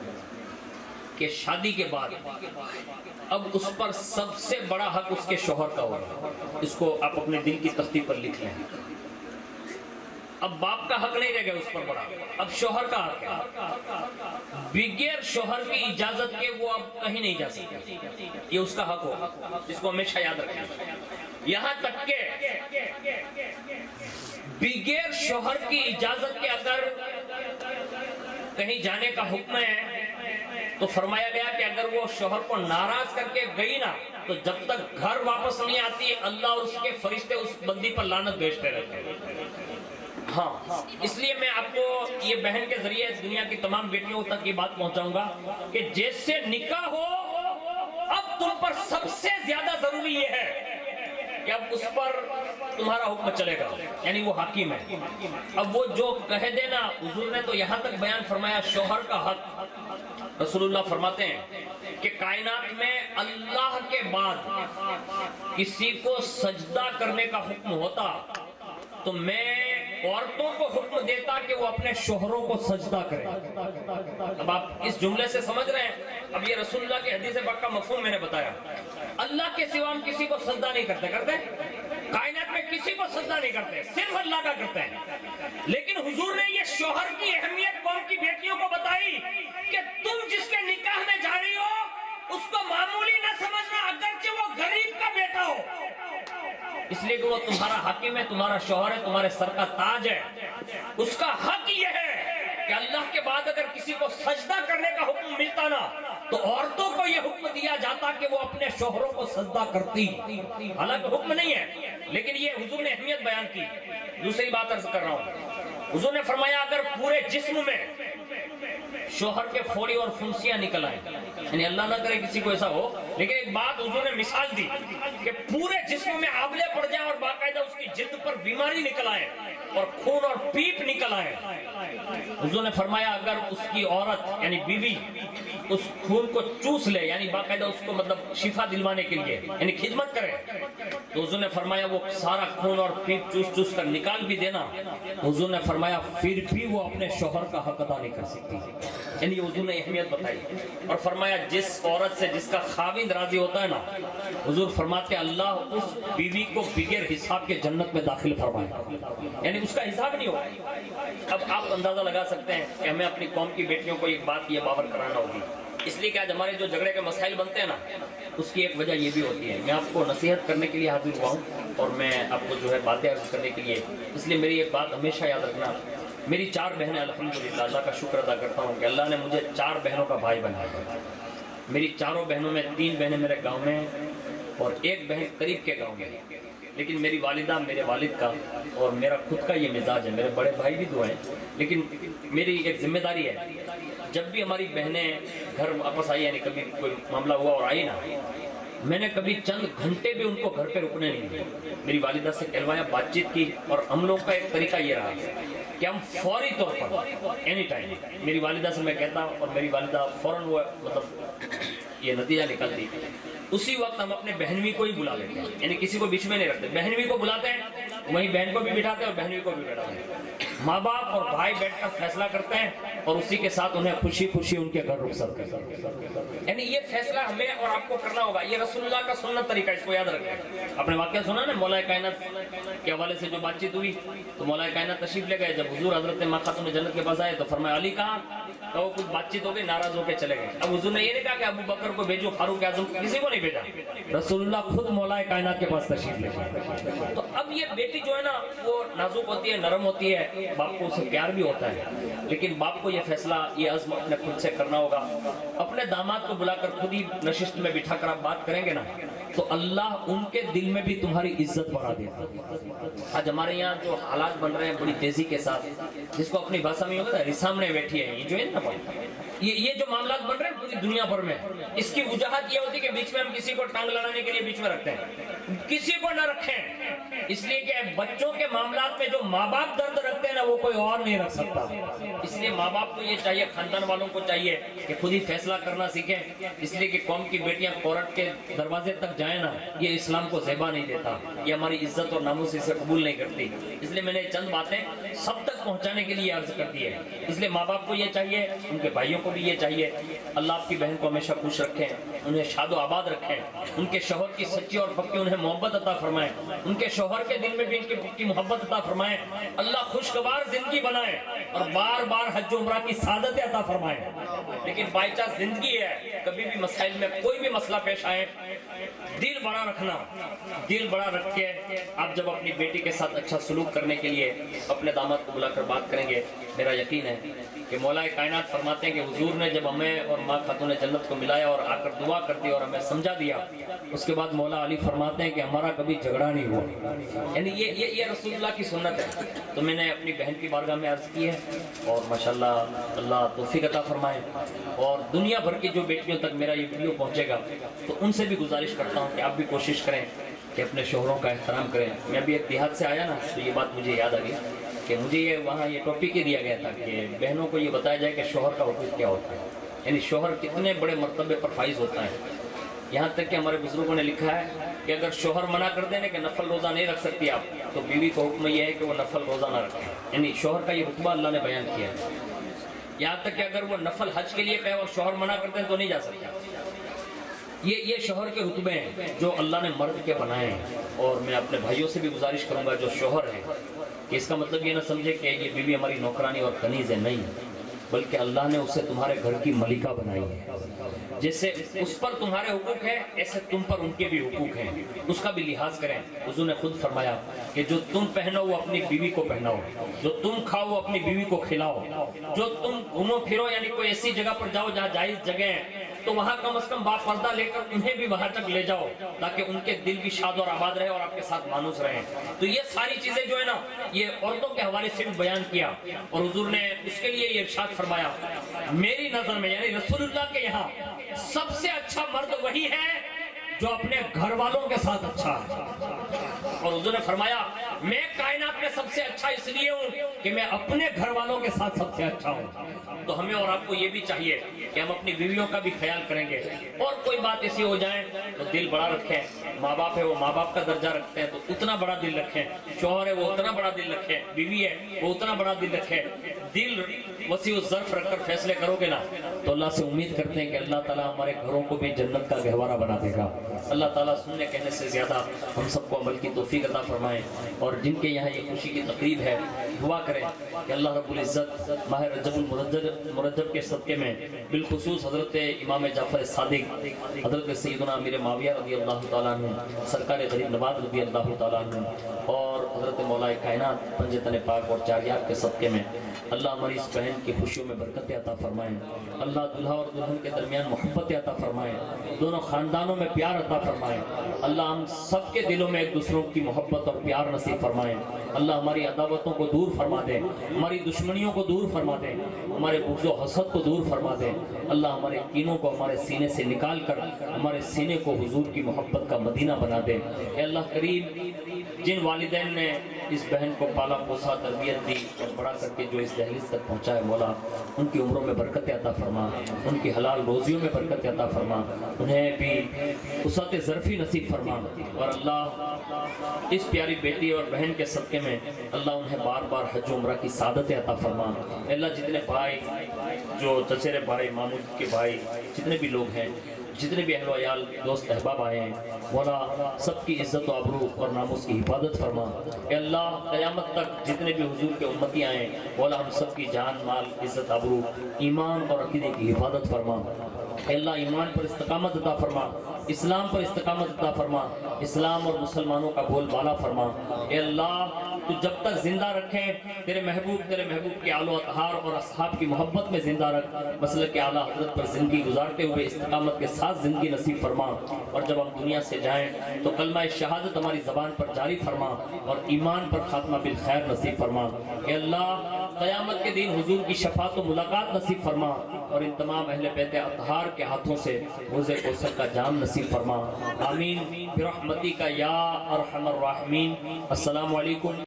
Speaker 1: کہ شادی کے بعد اب اس پر سب سے بڑا حق اس کے شوہر کا ہوگا. اس کو آپ اپنے دل کی تختی پر لکھ لیں. اب باپ کا حق نہیں رہ گیا اس پر بڑا, اب شوہر کا حق ہے. بغیر شوہر کی اجازت کے وہ اب کہیں نہیں جا سکتے, یہ اس کا حق ہوگا, اس کو ہمیشہ یاد رکھیں. یہاں تک کہ بغیر شوہر کی اجازت کے اگر کہیں جانے کا حکم ہے تو فرمایا گیا کہ اگر وہ شوہر کو ناراض کر کے گئی نا تو جب تک گھر واپس نہیں آتی اللہ اور اس کے فرشتے اس بندی پر لعنت بھیجتے رہتے ہیں. ہاں اس لیے میں آپ کو یہ بہن کے ذریعے دنیا کی تمام بیٹیوں تک یہ بات پہنچاؤں گا کہ جیسے نکاح ہو اب تم پر سب سے زیادہ ضروری یہ ہے کہ اب اس پر تمہارا حکم چلے گا, یعنی وہ حاکم ہے. اب وہ جو کہہ دینا, حضور نے تو یہاں تک بیان فرمایا شوہر کا حق. رسول اللہ فرماتے ہیں کہ کائنات میں اللہ کے بعد کسی کو سجدہ کرنے کا حکم ہوتا تو میں عورتوں کو حکم دیتا کہ وہ اپنے شوہروں کو سجدہ کریں. اب آپ اس جملے سے سمجھ رہے ہیں, اب یہ رسول اللہ کی حدیث پاک کا مفہوم میں نے بتایا. اللہ کے سوا ہم کسی کو سجدہ نہیں کرتے کائنات میں کسی کو سجدہ نہیں کرتے, صرف اللہ کا کرتے ہیں. لیکن حضور نے یہ شوہر کی اہمیت قوم کی بیٹیوں کو بتائی کہ تم جس کے نکاح میں جا رہی ہو اس کو معمولی نہ سمجھنا, اگرچہ وہ غریب کا بیٹا ہو, اس لیے کہ وہ تمہارا حاکم ہے, تمہارا شوہر ہے, تمہارے سر کا تاج ہے. اس کا حق یہ ہے کہ اللہ کے بعد اگر کسی کو سجدہ کرنے کا حکم ملتا نا تو عورتوں کو یہ حکم دیا جاتا کہ وہ اپنے شوہروں کو سجدہ کرتی. حالانکہ حکم نہیں ہے لیکن یہ حضور نے اہمیت بیان کی. دوسری بات عرض کر رہا ہوں, حضور نے فرمایا اگر پورے جسم میں شوہر کے پھوڑی اور پھنسیاں نکل آئیں, یعنی اللہ نہ کرے کسی کو ایسا ہو لیکن ایک بات حضور نے مثال دی کہ پورے جسم میں آبلے پڑ جائیں اور باقاعدہ اس کی جلد پر بیماری نکل آئے اور خون اور پیپ نکل آئے. حضور نے فرمایا اگر اس کی عورت یعنی بیوی اس خون کو چوس لے یعنی باقاعدہ اس کو مطلب شفا دلوانے کے لیے یعنی خدمت کرے تو حضور نے فرمایا وہ سارا خون اور پیپ چوس چوس کر نکال بھی دینا. حضور نے فرمایا پھر بھی وہ اپنے شوہر کا حق ادا نہیں کر سکتی. یعنی حضور نے اہمیت بتائی اور فرمایا جس عورت سے جس کا خاوند راضی ہوتا ہے نا حضور فرماتے اللہ اس بیوی کو بغیر حساب کے جنت میں داخل فرمائے یعنی اس کا حساب نہیں ہوگا. اب آپ اندازہ لگا سکتے ہیں کہ ہمیں اپنی قوم کی بیٹیوں کو ایک بات یہ باور کرانا ہوگی. اس لیے کہ آج ہمارے جو جھگڑے کے مسائل بنتے ہیں نا اس کی ایک وجہ یہ بھی ہوتی ہے. میں آپ کو نصیحت کرنے کے لیے حاضر ہوا ہوں اور میں آپ کو جو ہے باتیں عرض کرنے کے لیے. اس لیے میری ایک بات ہمیشہ یاد رکھنا, میری 4 بہنیں الحمدللہ اللہ کا شکر ادا کرتا ہوں کہ اللہ نے مجھے 4 بہنوں کا بھائی بنایا. میری 4 بہنوں میں 3 بہنیں میرے گاؤں میں اور 1 بہن قریب کے گاؤں میں. لیکن میری والدہ میرے والد کا اور میرا خود کا یہ مزاج ہے. میرے بڑے بھائی بھی 2 ہیں لیکن میری ایک ذمہ داری ہے جب بھی ہماری بہنیں گھر واپس آئی یعنی کبھی کوئی معاملہ ہوا اور آئی نا میں نے کبھی چند گھنٹے بھی ان کو گھر پہ رکنے نہیں دیے. میری والدہ سے کہلوایا, بات چیت کی اور ہم لوگ کا ایک طریقہ یہ رہا کہ ہم فوری طور پر اینی ٹائم میری والدہ سے میں کہتا اور میری والدہ فوراً وہ مطلب یہ نتیجہ نکلتی اسی وقت ہم اپنے بہنوی کو ہی بلا لیتے ہیں یعنی کسی کو بیچ میں نہیں رکھتے. بہنوی کو بلاتے ہیں وہیں بہن کو بھی بٹھاتے ہیں اور بہنوی کو بھی بٹھاتے ہیں. ماں باپ اور بھائی بیٹھ کر فیصلہ کرتے ہیں اور اسی کے ساتھ انہیں خوشی خوشی ان کے گھر رخصت کرتے ہیں. یعنی یہ فیصلہ ہمیں اور آپ کو کرنا ہوگا. یہ رسول اللہ کا سنت طریقہ, اس کو یاد رکھیں. آپ نے واقعہ سنا نا مولا کائنات کے حوالے سے جو بات چیت ہوئی تو مولا کائنات تشریف لے گئے. جب حضور حضرت ماں خاتون جنت کے پاس آئے تو فرمایا علی کہاں, تو وہ کچھ بات چیت ہو گئی, ناراض ہو کے چلے گئے. اب حضور نے یہ نہیں کہا کہ ابو بکر کو بھیجو, فاروق اعظم کسی کو نہیں بھیجا, رسول اللہ خود مولا کائنات کے پاس تشریف لے گئے. تو اب یہ بیٹی جو ہے نا وہ نازک ہوتی ہے, نرم ہوتی ہے, باپ کو اسے پیار بھی ہوتا ہے لیکن باپ کو یہ فیصلہ یہ عزم اپنے خود سے کرنا ہوگا. اپنے داماد کو بلا کر خود ہی نشست میں بٹھا کر آپ بات کریں گے نا تو اللہ ان کے دل میں بھی تمہاری عزت بڑھا دیتا. آج ہمارے یہاں جو حالات بن رہے ہیں بڑی تیزی کے ساتھ, جس کو اپنی بھاشا میں ہوتا ہے سامنے بیٹھی ہے, یہ جو ہے نا یہ جو معاملات بن رہے ہیں پوری دنیا بھر میں, اس کی وجوہات یہ ہوتی ہے کہ بیچ میں ہم کسی کو ٹانگ لڑانے کے لیے بیچ میں رکھتے ہیں. کسی کو نہ رکھیں, اس لیے کہ بچوں کے معاملات میں جو ماں باپ درد رکھتے ہیں نا وہ کوئی اور نہیں رکھ سکتا. اس لیے ماں باپ کو یہ چاہیے, خاندان والوں کو چاہیے کہ خود ہی فیصلہ کرنا سیکھیں. اس لیے کہ قوم کی بیٹیاں کورٹ کے دروازے تک جائیں نا یہ اسلام کو زیبا نہیں دیتا, یہ ہماری عزت اور ناموس اسے قبول نہیں کرتی. اس لیے میں نے چند باتیں سب تک پہنچانے کے لیے عرض کر دی ہے. اس لیے ماں باپ کو یہ چاہیے, ان کے بھائیوں کو بھی یہ چاہیے اللہ آپ کی بہن کو ہمیشہ خوش رکھیں, انہیں شاد و آباد رکھیں, ان کے شوہر کی سچی اور پکی انہیں محبت عطا فرمائیں, ان کے شوہر کے دل میں بھی ان کی محبت عطا فرمائیں, اللہ خوشگوار زندگی بنائے اور بار بار حج و عمرہ کی سعادت عطا فرمائیں. لیکن بائی چانس زندگی ہے, کبھی بھی مسائل میں کوئی بھی مسئلہ پیش آئے دل بڑا رکھنا. دل بڑا رکھ کے آپ جب اپنی بیٹی کے ساتھ اچھا سلوک کرنے کے لیے اپنے داماد کو بلا کر بات کریں گے, میرا یقین ہے کہ مولا کائنات فرماتے ہیں کہ حضور نے جب ہمیں اور ماں خاتون جنت کو ملایا اور آ کر دعا کر دی اور ہمیں سمجھا دیا, اس کے بعد مولا علی فرماتے ہیں کہ ہمارا کبھی جھگڑا نہیں ہوا. یعنی یہ رسول اللہ کی سنت ہے. تو میں نے اپنی بہن کی بارگاہ میں عرض کی ہے اور ماشاءاللہ اللہ توفیق عطا فرمائے. اور دنیا بھر کی جو بیٹیوں تک میرا یہ ویڈیو پہنچے گا تو ان سے بھی گزارش کرتا ہوں کہ آپ بھی کوشش کریں کہ اپنے شوہروں کا احترام کریں. میں بھی ایک دیہات سے آیا نا تو یہ بات مجھے یاد آ گئی کہ مجھے یہ وہاں یہ ٹاپک ہی دیا گیا تھا کہ بہنوں کو یہ بتایا جائے کہ شوہر کا حقوق کیا ہوتا ہے, یعنی شوہر کتنے بڑے مرتبے پر فائز ہوتا ہے. یہاں تک کہ ہمارے بزرگوں نے لکھا ہے کہ اگر شوہر منع کر دیں کہ نفل روزہ نہیں رکھ سکتی آپ, تو بیوی کو حکم یہ ہے کہ وہ نفل روزہ نہ رکھے. یعنی شوہر کا یہ رتبہ اللہ نے بیان کیا ہے. یہاں تک کہ اگر وہ نفل حج کے لیے کہے اور شوہر منع کرتے ہیں تو نہیں جا سکتا. یہ شوہر کے رتبے ہیں جو اللہ نے مرد کے بنائے ہیں. اور میں اپنے بھائیوں سے بھی گزارش کروں گا جو شوہر ہے کہ اس کا مطلب یہ نہ سمجھے کہ یہ بیوی ہماری نوکرانی اور کنیز ہے, نہیں, بلکہ اللہ نے اسے تمہارے گھر کی ملکہ بنائی ہے. جیسے اس پر تمہارے حقوق ہیں ایسے تم پر ان کے بھی حقوق ہیں, اس کا بھی لحاظ کریں. حضور نے خود فرمایا کہ جو تم پہنو وہ اپنی بیوی کو پہناؤ, جو تم کھاؤ وہ اپنی بیوی کو کھلاؤ, جو تم گھومو پھرو یعنی کوئی ایسی جگہ پر جاؤ جہاں جائز جگہ ہیں تو وہاں کم از کم باپردہ لے کر انہیں بھی وہاں تک لے جاؤ تاکہ ان کے دل بھی شاد اور آباد رہے اور آپ کے ساتھ مانوس رہے. تو یہ ساری چیزیں جو ہے نا یہ عورتوں کے حوالے سے بھی بیان کیا اور حضور نے اس کے لیے یہ ارشاد فرمایا میری نظر میں یعنی رسول اللہ کے یہاں سب سے اچھا مرد وہی ہے جو اپنے گھر والوں کے ساتھ اچھا ہے۔ اور حضور نے فرمایا میں کائنات میں سب سے اچھا اس لیے ہوں کہ میں اپنے گھر والوں کے ساتھ سب سے اچھا ہوں۔ تو ہمیں اور آپ کو یہ بھی چاہیے کہ ہم اپنی بیویوں کا بھی خیال کریں گے، اور کوئی بات ایسی ہو جائے تو دل بڑا رکھیں، ماں باپ ہے وہ ماں باپ کا درجہ رکھتے ہیں تو اتنا بڑا دل رکھیں، شوہر ہے وہ اتنا بڑا دل رکھیں، بیوی ہے وہ اتنا بڑا دل رکھیں، دل وسیع الظرف رکھ کر فیصلے کرو گے نا تو اللہ سے امید کرتے ہیں کہ اللہ تعالیٰ ہمارے گھروں کو بھی جنت کا گہوارہ بنا دے گا۔ اللہ تعالیٰ سننے کہنے سے زیادہ ہم سب کو عمل کی توفیق عطا فرمائے، اور جن کے یہاں یہ خوشی کی تقریب ہے دعا کریں کہ اللہ رب العزت ماہ رجب المرجب کے صدقے میں بالخصوص حضرت امام جعفر صادق، حضرت سیدنا امیر معاویہ رضی اللہ تعالیٰ عنہ، سرکار غریب نواز رضی اللہ تعالیٰ عنہ، اور حضرت مولا کائنات پنجتن پاک اور چاریات کے صدقے میں اللہ ہماری اس بہن کی خوشیوں میں برکت عطا فرمائے، اللہ دلہا اور دلہن کے درمیان محبت عطا فرمائے، دونوں خاندانوں میں پیار عطا فرمائے، اللہ ہم سب کے دلوں میں ایک دوسروں کی محبت اور پیار نصیب فرمائے، اللہ ہماری عداوتوں کو دور فرما دے، ہماری دشمنیوں کو دور فرما دے، ہمارے بغض و حسد کو دور فرما دے، اللہ ہمارے کینوں کو ہمارے سینے سے نکال کر ہمارے سینے کو حضور کی محبت کا مدینہ بنا دے۔ اے اللہ کریم، جن والدین نے اس بہن کو پالا پوسا تربیت دی اور بڑا کر کے جو اس دہلیز تک پہنچا ہے مولا ان کی عمروں میں برکت عطا فرما، ان کی حلال روزیوں میں برکت عطا فرما، انہیں بھی وسعت ظرفی نصیب فرما، اور اللہ اس پیاری بیٹی اور بہن کے صدقے میں اللہ انہیں بار بار حج و عمرہ کی سعادت عطا فرما۔ اے اللہ جتنے بھائی جو چچیرے بھائی ماموں کے بھائی جتنے بھی لوگ ہیں، جتنے بھی اہل و عیال دوست احباب آئے ہیں مولا سب کی عزت و آبرو اور ناموس کی حفاظت فرما۔ اے اللہ قیامت تک جتنے بھی حضور کے امتی آئے مولا ہم سب کی جان مال عزت آبرو ایمان اور عقیدے کی حفاظت فرما۔ اے اللہ ایمان پر استقامت عطا فرما، اسلام پر استقامت عطا فرما، اسلام اور مسلمانوں کا بول بالا فرما۔ اے اللہ تو جب تک زندہ رکھیں تیرے محبوب کے آل و اطہار اور اصحاب کی محبت میں زندہ رکھ، مسلک اعلیٰ حضرت پر زندگی گزارتے ہوئے استقامت کے ساتھ زندگی نصیب فرما، اور جب ہم دنیا سے جائیں تو کلمہ شہادت ہماری زبان پر جاری فرما اور ایمان پر خاتمہ بالخیر نصیب فرما۔ اے اللہ قیامت کے دن حضور کی شفاعت و ملاقات نصیب فرما، اور ان تمام اہل بیت اطہار کے ہاتھوں سے حوض کوثر کا جام نصیب فرما۔ آمین برحمتک یا ارحم الراحمین۔ السلام علیکم۔